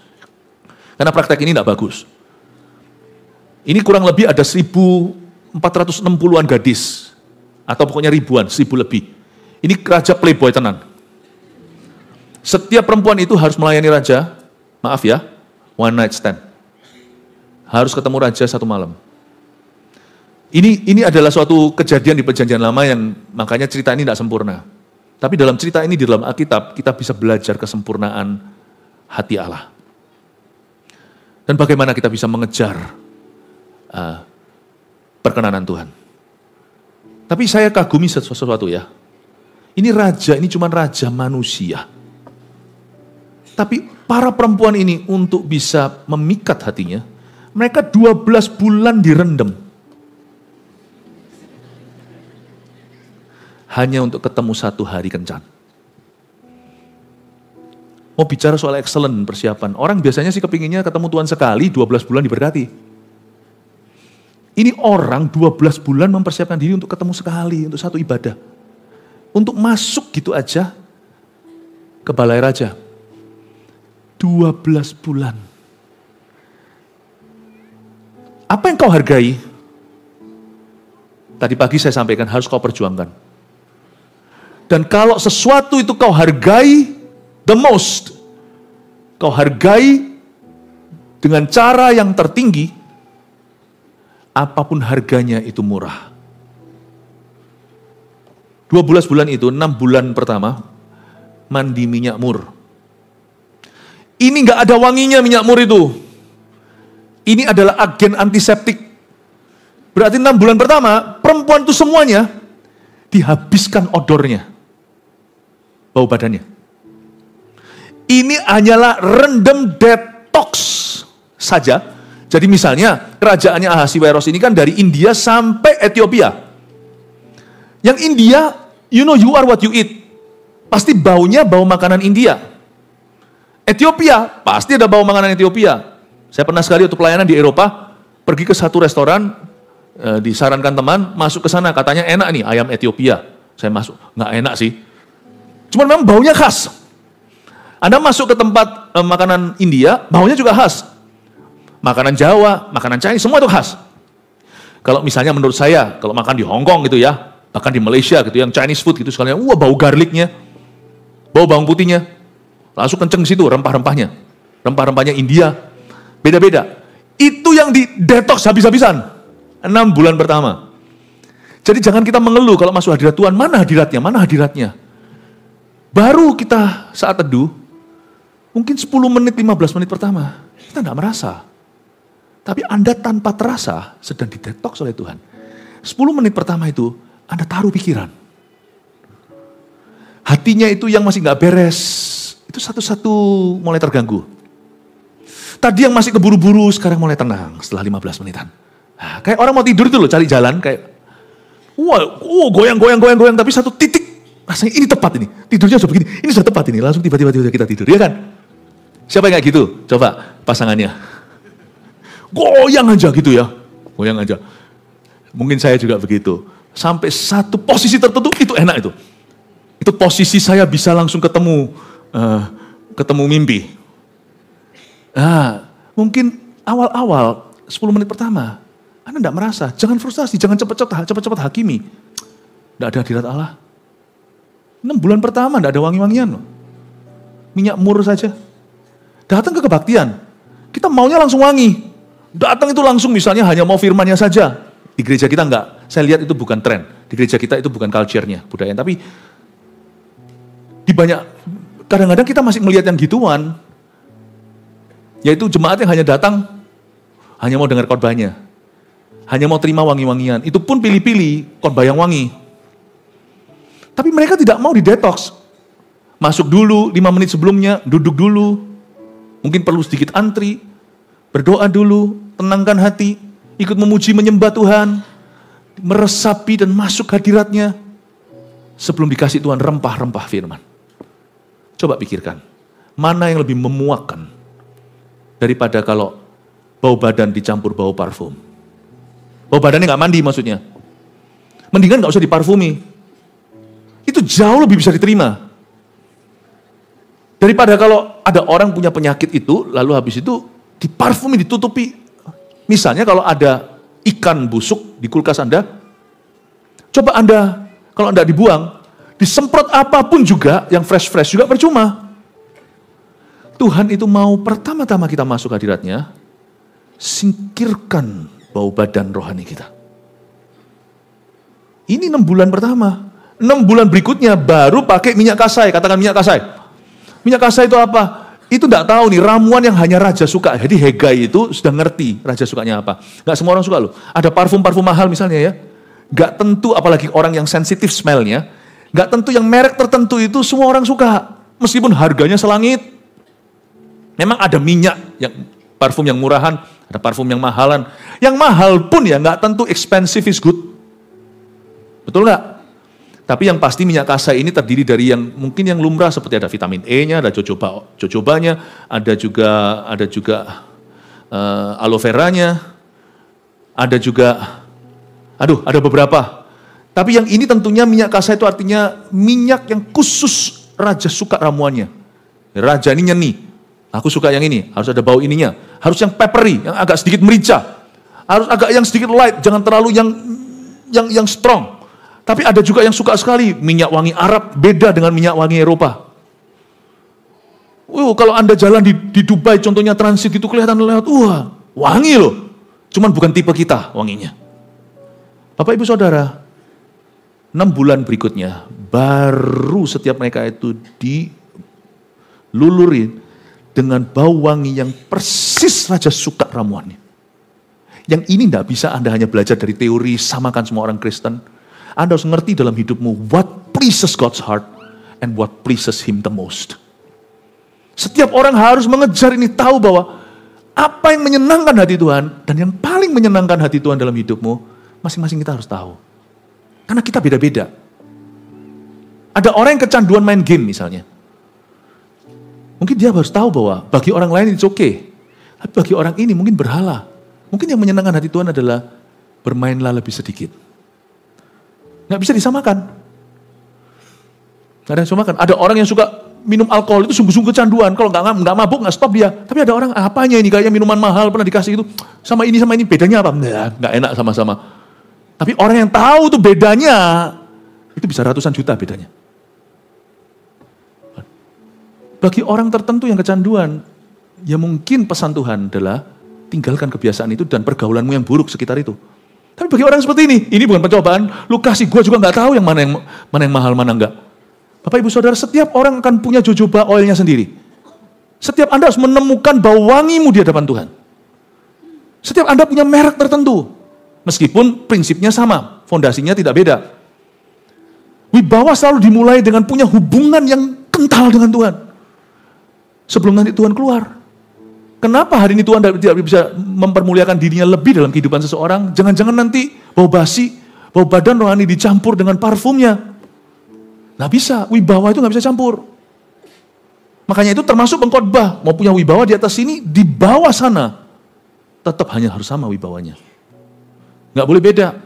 Karena praktek ini tidak bagus. Ini kurang lebih ada 1.460-an gadis. Atau pokoknya ribuan, 1.000 lebih. Ini raja playboy tenan. Setiap perempuan itu harus melayani raja, maaf ya, one night stand. Harus ketemu raja 1 malam. Ini adalah suatu kejadian di Perjanjian Lama yang makanya cerita ini tidak sempurna. Tapi dalam cerita ini di dalam Alkitab kita bisa belajar kesempurnaan hati Allah. Dan bagaimana kita bisa mengejar perkenanan Tuhan. Tapi saya kagumi sesuatu ya. Ini raja, ini cuma raja manusia. Tapi para perempuan ini untuk bisa memikat hatinya, mereka 12 bulan direndam. Hanya untuk ketemu 1 hari kencan. Mau bicara soal excellent persiapan. Orang biasanya sih kepinginnya ketemu Tuhan sekali, 12 bulan diberkati. Ini orang 12 bulan mempersiapkan diri untuk ketemu sekali, untuk 1 ibadah. Untuk masuk gitu aja ke balai raja. 12 bulan. Apa yang kau hargai? Tadi pagi saya sampaikan harus kau perjuangkan. Dan kalau sesuatu itu kau hargai the most, kau hargai dengan cara yang tertinggi, apapun harganya itu murah. 12 bulan itu, 6 bulan pertama, mandi minyak mur. Ini gak ada wanginya minyak mur itu. Ini adalah agen antiseptik. Berarti 6 bulan pertama, perempuan itu semuanya dihabiskan odornya. Bau badannya. Ini hanyalah rendam detox saja. Jadi misalnya kerajaannya Ahasiweros ini kan dari India sampai Ethiopia. Yang India, you know you are what you eat. Pasti baunya bau makanan India. Ethiopia, pasti ada bau makanan Ethiopia. Saya pernah sekali waktu pelayanan di Eropa, pergi ke satu restoran, disarankan teman, masuk ke sana, katanya enak nih ayam Ethiopia. Saya masuk, nggak enak sih. Cuman memang baunya khas. Anda masuk ke tempat makanan India, baunya juga khas. Makanan Jawa, makanan Chinese, semua itu khas. Kalau misalnya menurut saya, kalau makan di Hong Kong gitu ya, bahkan di Malaysia gitu, yang Chinese food gitu sekalian, wah bau garlicnya, bau bawang putihnya, langsung kenceng di situ rempah-rempahnya. Rempah-rempahnya India, beda-beda. Itu yang di detox habis-habisan, 6 bulan pertama. Jadi jangan kita mengeluh kalau masuk hadirat Tuhan, mana hadiratnya, mana hadiratnya. Baru kita saat teduh, mungkin 10 menit, 15 menit pertama, kita tidak merasa. Tapi Anda tanpa terasa sedang didetoks oleh Tuhan. 10 menit pertama itu, Anda taruh pikiran. Hatinya itu yang masih nggak beres, itu satu-satu mulai terganggu. Tadi yang masih keburu-buru, sekarang mulai tenang setelah 15 menitan. Nah, kayak orang mau tidur itu loh, cari jalan, kayak, goyang, tapi satu titik, rasanya ini tepat ini, tidurnya sudah begini, ini sudah tepat ini, langsung tiba-tiba kita tidur, ya kan? Siapa yang kayak gitu? Coba pasangannya. Goyang aja gitu ya, goyang aja. Mungkin saya juga begitu. Sampai satu posisi tertentu, itu enak itu. Itu posisi saya bisa langsung ketemu mimpi. Nah, mungkin awal-awal, 10 menit pertama, Anda tidak merasa, jangan frustasi, jangan cepat-cepat hakimi. Tidak ada hadirat Allah. 6 bulan pertama tidak ada wangi-wangian loh. Minyak mur saja. Datang ke kebaktian, kita maunya langsung wangi. Datang itu langsung misalnya hanya mau firmannya saja. Di gereja kita enggak. Saya lihat itu bukan tren. Di gereja kita itu bukan culture-nya, budaya. Tapi di banyak, kadang-kadang kita masih melihat yang gituan. Yaitu jemaat yang hanya datang, hanya mau dengar khotbahnya. Hanya mau terima wangi-wangian. Itu pun pilih-pilih khotbah yang wangi. Tapi mereka tidak mau didetoks. Masuk dulu 5 menit sebelumnya, duduk dulu. Mungkin perlu sedikit antri. Berdoa dulu, tenangkan hati. Ikut memuji, menyembah Tuhan. Meresapi dan masuk hadiratnya. Sebelum dikasih Tuhan rempah-rempah firman. Coba pikirkan. Mana yang lebih memuakkan. Daripada kalau bau badan dicampur bau parfum. Bau badannya gak mandi maksudnya. Mendingan gak usah diparfumi. Itu jauh lebih bisa diterima. Daripada kalau ada orang punya penyakit itu, lalu habis itu diparfumi, ditutupi. Misalnya kalau ada ikan busuk di kulkas Anda, coba Anda, kalau Anda dibuang, disemprot apapun juga, yang fresh-fresh juga percuma. Tuhan itu mau pertama-tama kita masuk hadiratnya, singkirkan bau badan rohani kita. Ini 6 bulan pertama. 6 bulan berikutnya baru pakai minyak kasai. Katakan minyak kasai. Minyak kasai itu apa? Itu enggak tahu nih, ramuan yang hanya raja suka. Jadi Hegai itu sudah ngerti raja sukanya apa. Enggak semua orang suka loh. Ada parfum-parfum mahal misalnya ya. Enggak tentu, apalagi orang yang sensitif smell-nya. Enggak tentu yang merek tertentu itu semua orang suka. Meskipun harganya selangit. Memang ada minyak, yang parfum yang murahan, ada parfum yang mahalan. Yang mahal pun ya enggak tentu expensive is good. Betul enggak? Tapi yang pasti minyak kasai ini terdiri dari yang mungkin yang lumrah seperti ada vitamin E-nya, ada jojobanya, ada juga aloe vera-nya, ada juga, ada beberapa. Tapi yang ini tentunya minyak kasai itu artinya minyak yang khusus raja suka ramuannya. Raja ini nyeni, aku suka yang ini, harus ada bau ininya, harus yang peppery, yang agak sedikit merica, harus agak yang sedikit light, jangan terlalu yang strong. Tapi ada juga yang suka sekali, minyak wangi Arab beda dengan minyak wangi Eropa. Kalau Anda jalan di Dubai, contohnya transit itu kelihatan lewat, wah wangi loh. Cuman bukan tipe kita wanginya. Bapak Ibu Saudara, 6 bulan berikutnya, baru setiap mereka itu dilulurin dengan bau wangi yang persis raja suka ramuannya. Yang ini tidak bisa Anda hanya belajar dari teori, samakan semua orang Kristen. Anda harus ngerti dalam hidupmu what pleases God's heart and what pleases Him the most. Setiap orang harus mengejar ini, tahu bahwa apa yang menyenangkan hati Tuhan dan yang paling menyenangkan hati Tuhan dalam hidupmu, masing-masing kita harus tahu. Karena kita beda-beda. Ada orang yang kecanduan main game misalnya. Mungkin dia harus tahu bahwa bagi orang lain it's okay. Tapi bagi orang ini mungkin berhala. Mungkin yang menyenangkan hati Tuhan adalah bermainlah lebih sedikit. Nggak bisa disamakan. Nggak ada yang disamakan. Ada orang yang suka minum alkohol itu sungguh-sungguh kecanduan. Kalau nggak mabuk, nggak stop dia. Tapi ada orang, apanya ini, kayaknya minuman mahal pernah dikasih itu. Sama ini, bedanya apa? Nggak enak sama-sama. Tapi orang yang tahu tuh bedanya, itu bisa ratusan juta bedanya. Bagi orang tertentu yang kecanduan, ya mungkin pesan Tuhan adalah tinggalkan kebiasaan itu dan pergaulanmu yang buruk sekitar itu. Tapi bagi orang seperti ini bukan pencobaan, lu kasih gue juga nggak tahu yang mana yang mahal, mana enggak. Bapak Ibu Saudara, setiap orang akan punya jojoba oilnya sendiri. Setiap Anda harus menemukan bau wangimu di hadapan Tuhan. Setiap Anda punya merek tertentu. Meskipun prinsipnya sama, fondasinya tidak beda. Wibawa selalu dimulai dengan punya hubungan yang kental dengan Tuhan. Sebelum nanti Tuhan keluar. Kenapa hari ini Tuhan tidak bisa mempermuliakan dirinya lebih dalam kehidupan seseorang? Jangan-jangan nanti bau basi, bau badan rohani dicampur dengan parfumnya. Nggak bisa, wibawa itu nggak bisa campur. Makanya itu termasuk pengkhotbah. Mau punya wibawa di atas sini, di bawah sana. Tetap hanya harus sama wibawanya. Nggak boleh beda.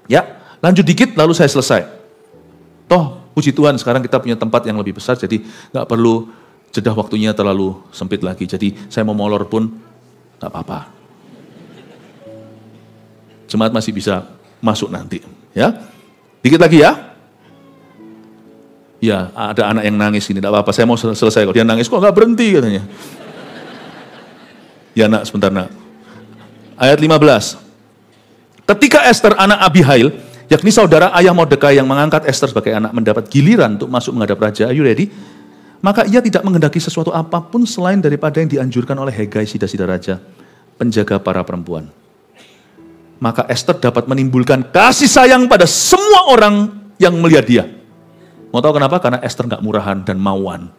Ya, lanjut dikit lalu saya selesai. Toh, puji Tuhan sekarang kita punya tempat yang lebih besar, jadi nggak perlu jeda waktunya terlalu sempit lagi. Jadi saya mau molor pun gak apa-apa. Jemaat masih bisa masuk nanti. Ya, dikit lagi ya. Ya, ada anak yang nangis ini, tidak apa-apa, saya mau selesai kok. Dia nangis, kok nggak berhenti katanya. Ya nak, sebentar nak. Ayat 15. Ketika Esther anak Abihail, yakni saudara ayah Mordekai yang mengangkat Esther sebagai anak, mendapat giliran untuk masuk menghadap raja, are you ready? Maka ia tidak menghendaki sesuatu apapun selain daripada yang dianjurkan oleh Hegai, sida-sida raja, penjaga para perempuan. Maka Esther dapat menimbulkan kasih sayang pada semua orang yang melihat dia. Mau tahu kenapa? Karena Esther nggak murahan dan mauan.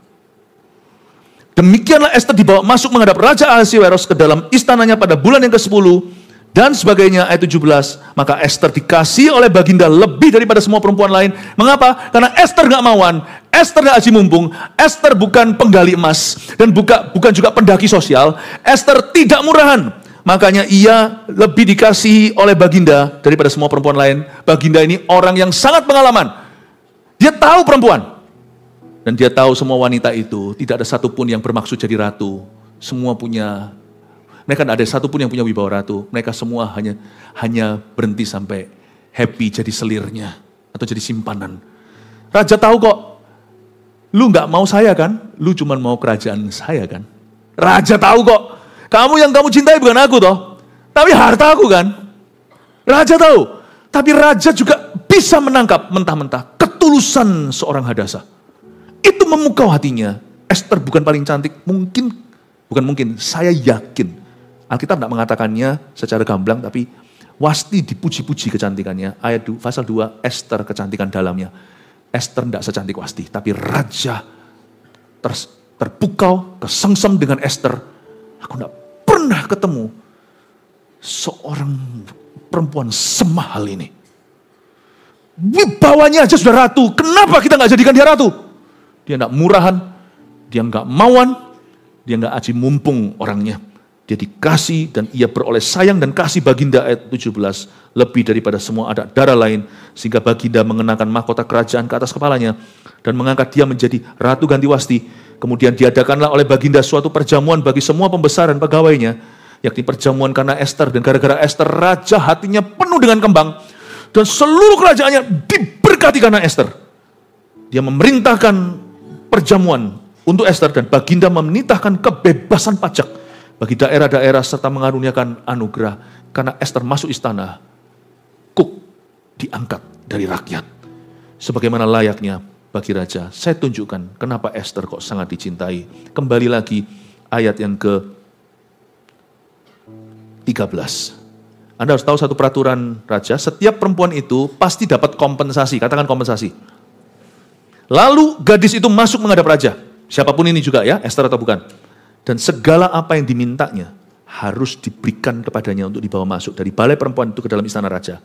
Demikianlah Esther dibawa masuk menghadap Raja Ahasiweros ke dalam istananya pada bulan yang ke-10 dan sebagainya. Ayat 17, maka Esther dikasihi oleh baginda lebih daripada semua perempuan lain. Mengapa? Karena Esther nggak mauan, Esther nggak aji mumpung, Esther bukan penggali emas dan bukan juga pendaki sosial. Esther tidak murahan. Makanya ia lebih dikasihi oleh baginda daripada semua perempuan lain. Baginda ini orang yang sangat pengalaman. Dia tahu perempuan. Dan dia tahu semua wanita itu tidak ada satupun yang bermaksud jadi ratu. Semua punya, mereka tidak ada satupun yang punya wibawa ratu. Mereka semua hanya berhenti sampai happy jadi selirnya atau jadi simpanan. Raja tahu kok, lu nggak mau saya kan? Lu cuma mau kerajaan saya kan? Raja tahu kok, kamu yang kamu cintai bukan aku toh, tapi harta aku kan? Raja tahu, tapi raja juga bisa menangkap mentah-mentah ketulusan seorang Hadasa. Itu memukau hatinya. Esther bukan paling cantik, bukan mungkin, saya yakin. Alkitab tidak mengatakannya secara gamblang, tapi Wasti dipuji-puji kecantikannya. Ayat pasal 2, Esther kecantikan dalamnya. Esther tidak secantik Wasti, tapi raja terpukau, kesengsem dengan Esther. Aku tidak pernah ketemu seorang perempuan semahal ini. Wibawanya aja sudah ratu, kenapa kita nggak jadikan dia ratu? Dia nggak murahan, dia nggak mauan, dia nggak aji mumpung orangnya. Dia dikasih dan ia beroleh sayang dan kasih baginda. Ayat 17, lebih daripada semua ada darah lain, sehingga baginda mengenakan mahkota kerajaan ke atas kepalanya dan mengangkat dia menjadi ratu ganti Wasti. Kemudian diadakanlah oleh baginda suatu perjamuan bagi semua pembesar dan pegawainya, yakni perjamuan karena Esther, dan gara-gara Esther raja hatinya penuh dengan kembang. Dan seluruh kerajaannya diberkati karena Esther. Dia memerintahkan perjamuan untuk Esther dan baginda memerintahkan kebebasan pajak bagi daerah-daerah serta mengaruniakan anugerah. Karena Esther masuk istana, Kuk diangkat dari rakyat. Sebagaimana layaknya bagi raja. Saya tunjukkan kenapa Esther kok sangat dicintai. Kembali lagi ayat yang ke-13. Anda harus tahu satu peraturan raja, setiap perempuan itu pasti dapat kompensasi, katakan kompensasi. Lalu gadis itu masuk menghadap raja, siapapun ini juga ya, Esther atau bukan. Dan segala apa yang dimintanya harus diberikan kepadanya untuk dibawa masuk dari balai perempuan itu ke dalam istana raja.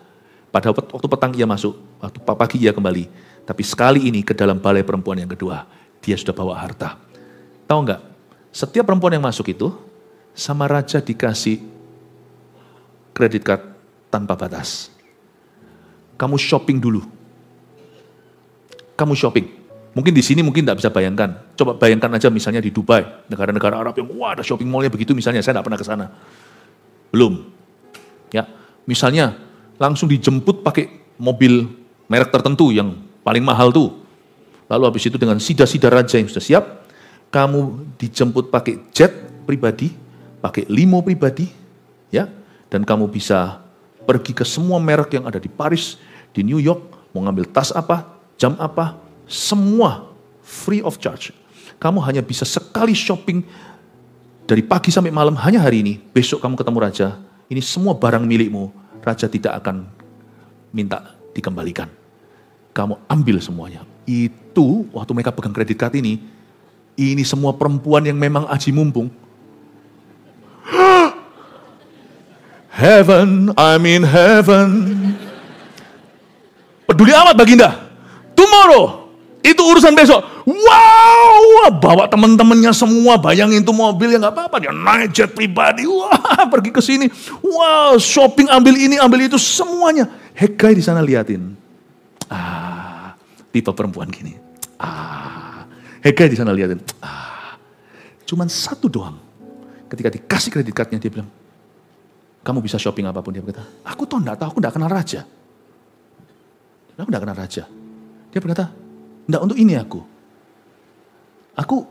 Pada waktu petang ia masuk, waktu pagi ia kembali. Tapi sekali ini ke dalam balai perempuan yang kedua, dia sudah bawa harta. Tahu nggak? Setiap perempuan yang masuk itu, sama raja dikasih kredit card tanpa batas. Kamu shopping dulu. Kamu shopping. Mungkin di sini mungkin tidak bisa bayangkan. Coba bayangkan aja misalnya di Dubai, negara-negara Arab yang wah ada shopping mallnya begitu misalnya. Saya tidak pernah ke sana. Belum. Ya, misalnya langsung dijemput pakai mobil merek tertentu yang paling mahal tuh. Lalu habis itu dengan sida-sida raja yang sudah siap, kamu dijemput pakai jet pribadi, pakai limo pribadi, ya. Dan kamu bisa pergi ke semua merek yang ada di Paris, di New York, mau ngambil tas apa, jam apa, semua free of charge. Kamu hanya bisa sekali shopping dari pagi sampai malam, hanya hari ini. Besok kamu ketemu raja, ini semua barang milikmu. Raja tidak akan minta dikembalikan. Kamu ambil semuanya. Itu waktu mereka pegang kredit card ini semua perempuan yang memang aji mumpung. Heaven, I'm in heaven. Peduli amat baginda. Tomorrow, itu urusan besok. Wow, bawa teman-temannya semua, bayangin tuh mobil ya nggak apa-apa. Dia naik jet pribadi, wah pergi ke sini. Wow, shopping ambil ini, ambil itu, semuanya. Hegai di sana liatin. Tipe perempuan gini. Hegai di sana liatin. Cuman satu doang. Ketika dikasih kredit cardnya dia bilang, kamu bisa shopping apapun. Dia berkata, aku tuh enggak tahu, aku enggak kenal raja. Aku enggak kenal raja. Dia berkata, Enggak untuk ini aku. Aku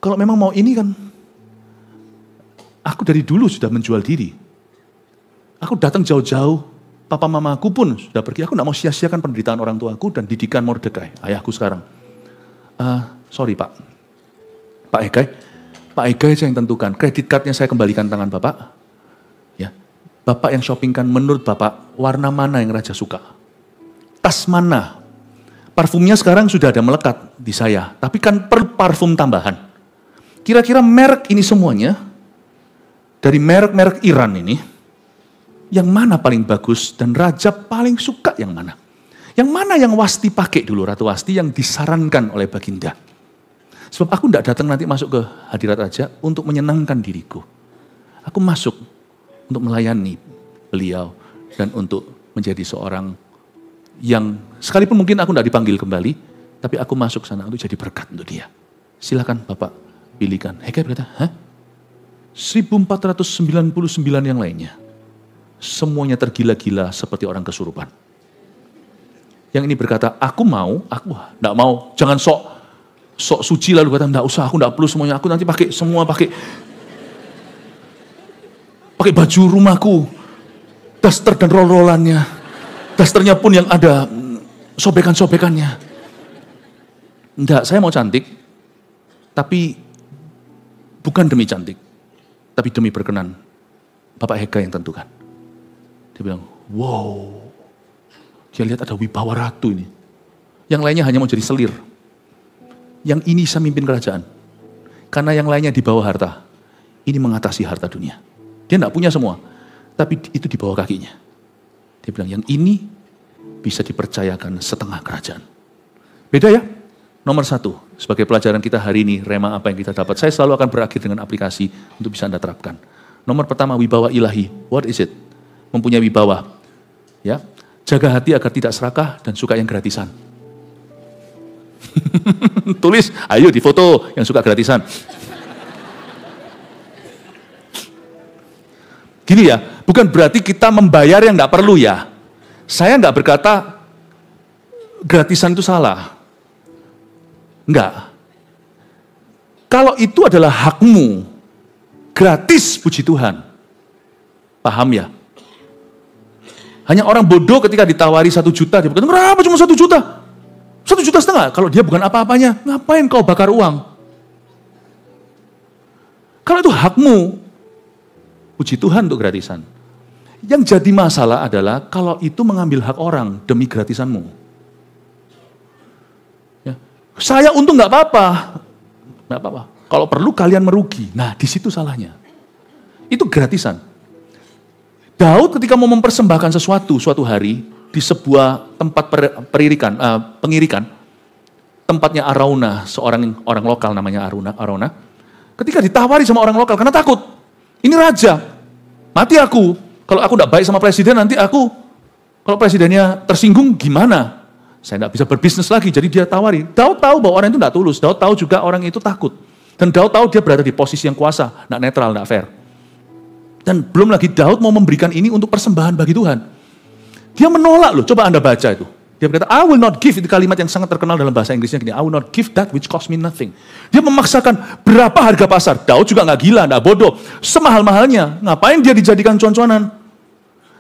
kalau memang mau ini kan, aku dari dulu sudah menjual diri. Aku datang jauh-jauh, papa mamaku pun sudah pergi. Aku enggak mau sia-siakan penderitaan orang tuaku dan didikan Mordekai, ayahku sekarang. Sorry Pak Hegai saya yang tentukan, kredit cardnya saya kembalikan tangan Bapak. Ya, Bapak yang shoppingkan menurut Bapak, warna mana yang Raja suka? Tas mana? Parfumnya sekarang sudah ada melekat di saya, tapi kan perlu parfum tambahan. Kira-kira merek ini semuanya, dari merek-merek Iran ini, yang mana paling bagus dan Raja paling suka yang mana? Yang mana yang Wasti pakai dulu, Ratu Wasti, yang disarankan oleh Baginda? Sebab aku tidak datang nanti masuk ke hadirat Raja untuk menyenangkan diriku. Aku masuk untuk melayani beliau dan untuk menjadi seorang yang sekalipun mungkin aku tidak dipanggil kembali, tapi aku masuk sana untuk jadi berkat untuk dia. Silakan Bapak pilihkan. Hegai berkata, 1499 yang lainnya, semuanya tergila-gila seperti orang kesurupan. Yang ini berkata, aku tidak mau, jangan sok suci lalu kata, tidak usah, aku tidak perlu semuanya, aku nanti pakai baju rumahku, daster dan roll-rollannya. Dasternya pun yang ada sobekan-sobekannya. Enggak, saya mau cantik, tapi bukan demi cantik, tapi demi berkenan Bapak Hegai yang tentukan. Dia bilang, wow, dia lihat ada wibawa ratu ini. Yang lainnya hanya mau jadi selir. Yang ini bisa mimpin kerajaan. Karena yang lainnya di bawah harta. Ini mengatasi harta dunia. Dia tidak punya semua, tapi itu di bawah kakinya. Dia bilang, yang ini bisa dipercayakan setengah kerajaan. Beda ya? Nomor 1, sebagai pelajaran kita hari ini, rema apa yang kita dapat. Saya selalu akan berakhir dengan aplikasi untuk bisa Anda terapkan. Nomor pertama, wibawa ilahi. What is it? Mempunyai wibawa. Ya, jaga hati agar tidak serakah dan suka yang gratisan. Tulis, ayo difoto yang suka gratisan. Gini ya, bukan berarti kita membayar yang nggak perlu ya. Saya nggak berkata gratisan itu salah. Enggak. Kalau itu adalah hakmu, gratis puji Tuhan. Paham ya? Hanya orang bodoh ketika ditawari 1 juta, dia berkata, kenapa cuma 1 juta? 1,5 juta? Kalau dia bukan apa-apanya, ngapain kau bakar uang? Kalau itu hakmu, puji Tuhan untuk gratisan. Yang jadi masalah adalah kalau itu mengambil hak orang demi gratisanmu. Ya. Saya untung nggak apa-apa. Nggak apa-apa. Kalau perlu kalian merugi. Nah, di situ salahnya. Itu gratisan. Daud ketika mau mempersembahkan sesuatu suatu hari di sebuah tempat pengirikan, tempatnya Arauna, orang lokal namanya Arauna. Ketika ditawari sama orang lokal karena takut. Ini raja, mati aku. Kalau aku tidak baik sama presiden, nanti aku, kalau presidennya tersinggung gimana? Saya tidak bisa berbisnis lagi, jadi dia tawari. Daud tahu bahwa orang itu tidak tulus, Daud tahu juga orang itu takut. Dan Daud tahu dia berada di posisi yang kuasa, tidak netral, tidak fair. Dan belum lagi Daud mau memberikan ini untuk persembahan bagi Tuhan. Dia menolak loh, coba Anda baca itu. Dia berkata, I will not give, itu kalimat yang sangat terkenal dalam bahasa Inggrisnya gini, I will not give that which cost me nothing. Dia memaksakan berapa harga pasar. Daud juga nggak gila, nggak bodoh. Semahal-mahalnya, ngapain dia dijadikan conconan?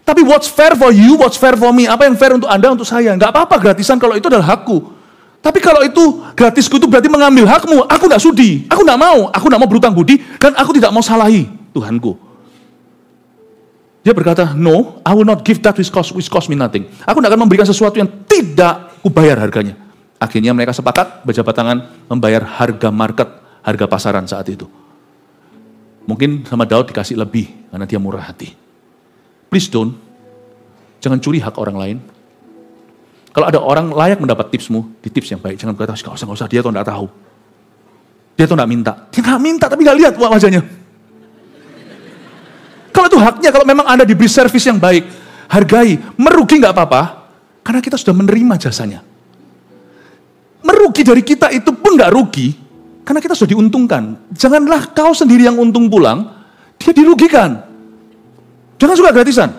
Tapi what's fair for you, what's fair for me? Apa yang fair untuk Anda, untuk saya? Nggak apa-apa gratisan kalau itu adalah hakku. Tapi kalau itu gratisku itu berarti mengambil hakmu, aku nggak sudi, aku nggak mau berutang budi, dan aku tidak mau salahi Tuhanku. Dia berkata, no, I will not give that which cost me nothing. Aku tidak akan memberikan sesuatu yang tidak kubayar harganya. Akhirnya mereka sepakat, berjabat tangan, membayar harga market, harga pasaran saat itu. Mungkin sama Daud dikasih lebih, karena dia murah hati. Please jangan curi hak orang lain. Kalau ada orang layak mendapat tipsmu, di tips yang baik. Jangan berkata, nggak usah, dia tuh nggak tahu. Dia tuh nggak minta. Dia nggak minta, tapi nggak lihat wajahnya. Kalau itu haknya, kalau memang Anda diberi servis yang baik, hargai, merugi nggak apa-apa, karena kita sudah menerima jasanya. Merugi dari kita itu pun nggak rugi, karena kita sudah diuntungkan. Janganlah kau sendiri yang untung pulang, dia dirugikan. Jangan suka gratisan.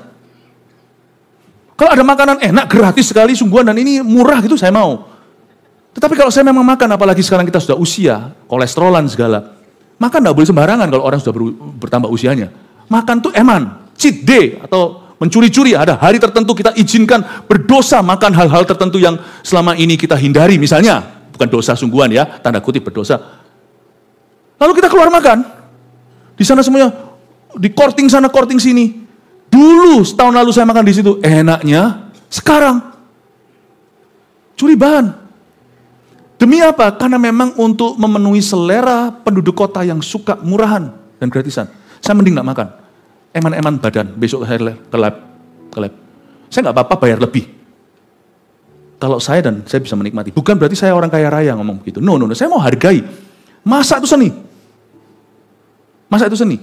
Kalau ada makanan enak, gratis sekali, sungguhan, dan ini murah gitu, saya mau. Tetapi kalau saya memang makan, apalagi sekarang kita sudah usia, kolesterolan segala, makan tidak boleh sembarangan kalau orang sudah bertambah usianya. Makan tuh eman, cheat day, atau mencuri-curi, ada hari tertentu kita izinkan berdosa makan hal-hal tertentu yang selama ini kita hindari, misalnya, bukan dosa sungguhan ya, tanda kutip berdosa. Lalu kita keluar makan, di sana semuanya, di korting sana, korting sini. Dulu setahun lalu saya makan di situ, enaknya. Sekarang curi bahan. Demi apa? Karena memang untuk memenuhi selera penduduk kota yang suka murahan dan gratisan. Saya mending nggak makan. Eman-eman badan, besok saya ke lab. Saya nggak apa-apa bayar lebih. Kalau saya bisa menikmati. Bukan berarti saya orang kaya raya ngomong begitu. No. Saya mau hargai. Masak itu seni.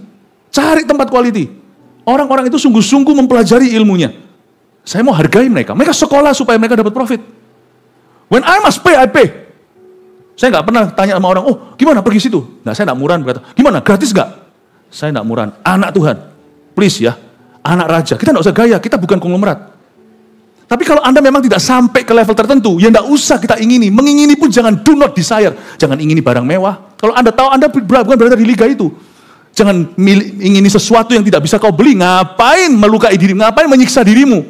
Cari tempat quality. Orang-orang itu sungguh-sungguh mempelajari ilmunya. Saya mau hargai mereka. Mereka sekolah supaya mereka dapat profit. When I must pay, I pay. Saya nggak pernah tanya sama orang, oh gimana pergi situ? Nggak, saya nggak murahan. Berkata, gimana, gratis nggak? Saya nggak murahan. Anak Tuhan, please ya. Anak raja, kita nggak usah gaya, kita bukan konglomerat. Tapi kalau Anda memang tidak sampai ke level tertentu, ya nggak usah kita ingini. Mengingini pun jangan do not desire. Jangan ingini barang mewah. Kalau Anda tahu Anda bukan berada di liga itu. Jangan ingini sesuatu yang tidak bisa kau beli. Ngapain melukai dirimu? Ngapain menyiksa dirimu?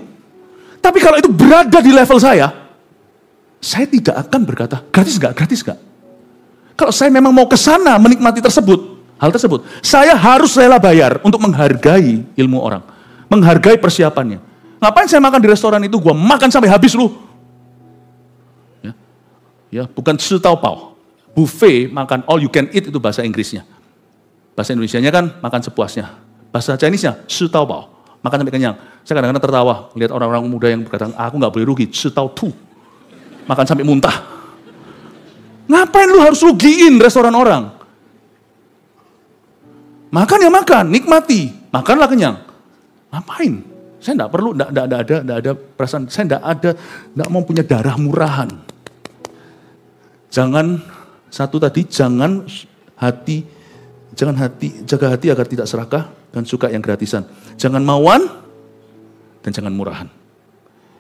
Tapi kalau itu berada di level saya tidak akan berkata, gratis gak? Kalau saya memang mau ke sana menikmati hal tersebut, saya harus rela bayar untuk menghargai ilmu orang. Menghargai persiapannya. Ngapain saya makan di restoran itu? Gua makan sampai habis lu. Ya, bukan Shitaopao. Buffet makan all you can eat itu bahasa Inggrisnya. Bahasa Indonesianya kan makan sepuasnya. Bahasa Chinese-nya, Shitaopao. Makan sampai kenyang. Saya kadang-kadang tertawa lihat orang-orang muda yang berkata, aku nggak boleh rugi, Shitaotu. Makan sampai muntah. Ngapain lu harus rugiin restoran orang? Makan ya makan, nikmati. Makanlah kenyang. Ngapain? Saya nggak perlu, nggak ada perasaan. Saya nggak mau punya darah murahan. Jaga hati agar tidak serakah dan suka yang gratisan. Jangan mauan dan jangan murahan.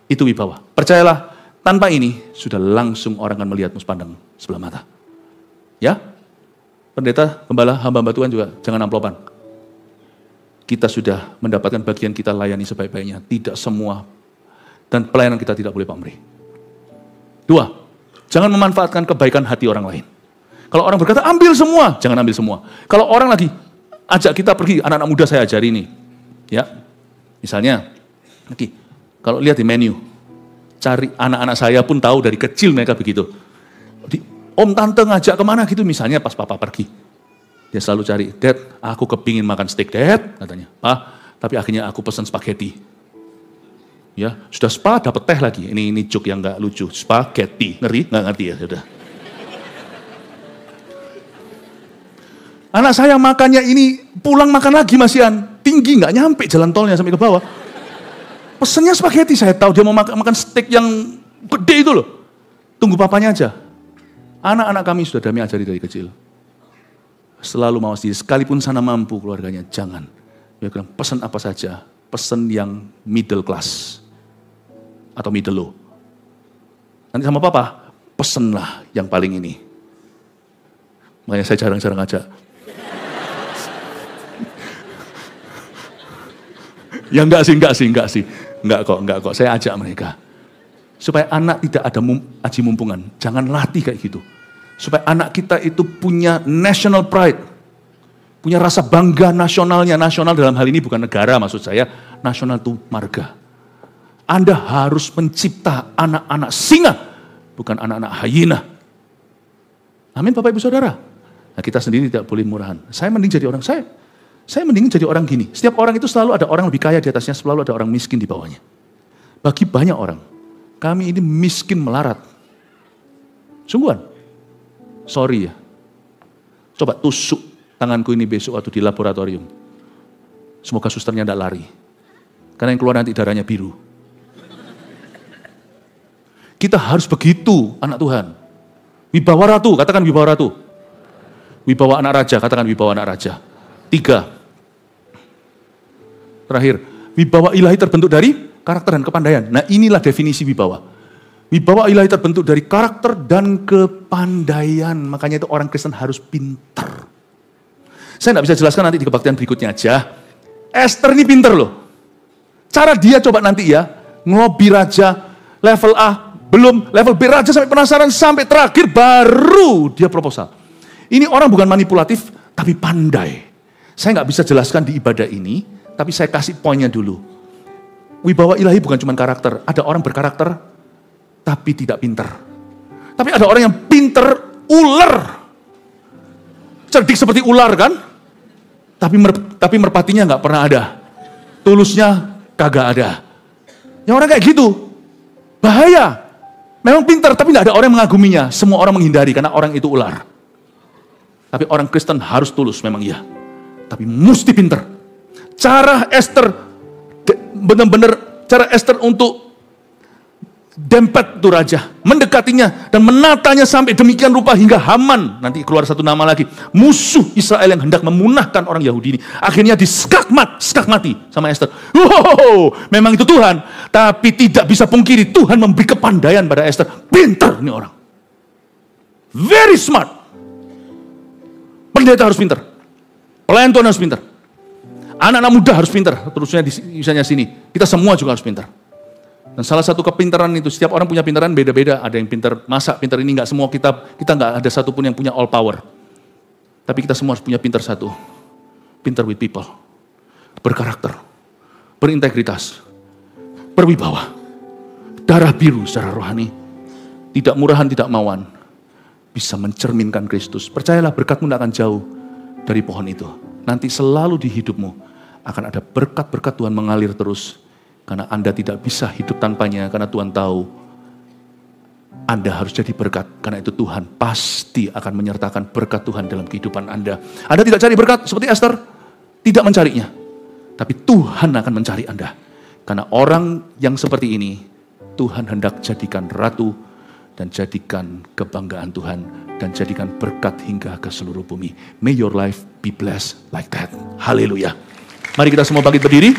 Itu wibawa. Percayalah, tanpa ini sudah langsung orang akan melihatmu sepandang sebelah mata. Ya? Pendeta, gembala, hamba-hamba Tuhan juga jangan amplopan. Kita sudah mendapatkan bagian kita layani sebaik-baiknya. Tidak semua. Dan pelayanan kita tidak boleh pamrih. 2, jangan memanfaatkan kebaikan hati orang lain. Kalau orang berkata, ambil semua, jangan ambil semua. Kalau orang lagi ajak kita pergi, anak-anak muda saya ajari ini. Ya, misalnya, kalau lihat di menu, cari anak-anak saya pun tahu dari kecil mereka begitu. Om tante ngajak kemana gitu, misalnya pas papa pergi. Dia selalu cari, Dad, aku kepingin makan steak, Dad, katanya. Tapi akhirnya aku pesan spaghetti. Ya, sudah spa, dapat teh lagi. Ini joke yang nggak lucu, spaghetti, nggak ngerti ya, sudah. Anak saya makannya ini, pulang makan lagi masihan. Tinggi, nggak nyampe jalan tolnya sampai ke bawah. Pesennya spaghetti, saya tahu dia mau makan steak yang gede itu loh. Tunggu papanya aja. Anak-anak kami sudah kami ajari dari kecil. Selalu mawas diri, sekalipun sana mampu keluarganya, jangan. Dia bilang, pesan apa saja, pesan yang middle class. Atau middle low. Nanti sama papa, pesenlah yang paling ini. Makanya saya jarang-jarang ajak. Ya enggak sih. Enggak kok. Saya ajak mereka. Supaya anak tidak ada aji mumpungan. Jangan latih kayak gitu. Supaya anak kita itu punya national pride. Punya rasa bangga nasionalnya. Nasional dalam hal ini bukan negara maksud saya. Nasional itu marga. Anda harus mencipta anak-anak singa. Bukan anak-anak hyena. Amin Bapak Ibu Saudara. Nah, kita sendiri tidak boleh murahan. Saya mending jadi orang saya mending jadi orang gini. Setiap orang itu selalu ada orang lebih kaya di atasnya, selalu ada orang miskin di bawahnya. Bagi banyak orang, kami ini miskin melarat. Sungguhan. Sorry ya. Coba tusuk tanganku ini besok waktu di laboratorium. Semoga susternya tidak lari. Karena yang keluar nanti darahnya biru. Kita harus begitu, anak Tuhan. Wibawa ratu, katakan wibawa ratu. Wibawa anak raja, katakan wibawa anak raja. 3. Terakhir, wibawa ilahi terbentuk dari karakter dan kepandaian. Nah inilah definisi wibawa. Wibawa ilahi terbentuk dari karakter dan kepandaian. Makanya itu orang Kristen harus pintar. Saya nggak bisa jelaskan nanti di kebaktian berikutnya aja. Esther ini pintar loh. Cara dia coba nanti ya, ngelobi raja, level A, belum, level B raja sampai penasaran, sampai terakhir baru dia proposal. Ini orang bukan manipulatif, tapi pandai. Saya nggak bisa jelaskan di ibadah ini, tapi saya kasih poinnya dulu. Wibawa ilahi bukan cuma karakter. Ada orang berkarakter, tapi tidak pintar. Tapi ada orang yang pintar, ular. Cerdik seperti ular kan? Tapi merpatinya nggak pernah ada. Tulusnya kagak ada. Yang orang kayak gitu, bahaya. Memang pintar, tapi nggak ada orang yang mengaguminya. Semua orang menghindari karena orang itu ular. Tapi orang Kristen harus tulus, memang iya. Tapi mesti pintar. Cara Esther, benar-benar cara Esther untuk dempet itu raja, mendekatinya dan menatanya sampai demikian rupa hingga Haman, nanti keluar satu nama lagi, musuh Israel yang hendak memunahkan orang Yahudi ini, akhirnya skak mati sama Esther. Wow, memang itu Tuhan, tapi tidak bisa pungkiri Tuhan memberi kepandaian pada Esther. Pintar ini orang, very smart. Pendeta harus pintar, pelayan Tuhan harus pintar, anak-anak muda harus pintar, terusnya di misalnya sini, kita semua juga harus pintar. Dan salah satu kepintaran itu, setiap orang punya pintaran beda-beda. Ada yang pintar masak, pintar ini, nggak semua kita nggak ada satupun yang punya all power. Tapi kita semua harus punya pintar satu. Pintar with people. Berkarakter. Berintegritas. Berwibawa. Darah biru secara rohani. Tidak murahan, tidak mauan. Bisa mencerminkan Kristus. Percayalah berkatmu tidak akan jauh dari pohon itu. Nanti selalu di hidupmu akan ada berkat-berkat Tuhan mengalir terus. Karena Anda tidak bisa hidup tanpanya, karena Tuhan tahu Anda harus jadi berkat. Karena itu Tuhan pasti akan menyertakan berkat Tuhan dalam kehidupan Anda. Anda tidak cari berkat seperti Esther, tidak mencarinya. Tapi Tuhan akan mencari Anda. Karena orang yang seperti ini, Tuhan hendak jadikan ratu, dan jadikan kebanggaan Tuhan, dan jadikan berkat hingga ke seluruh bumi. May your life be blessed like that. Haleluya. Mari kita semua bangkit berdiri.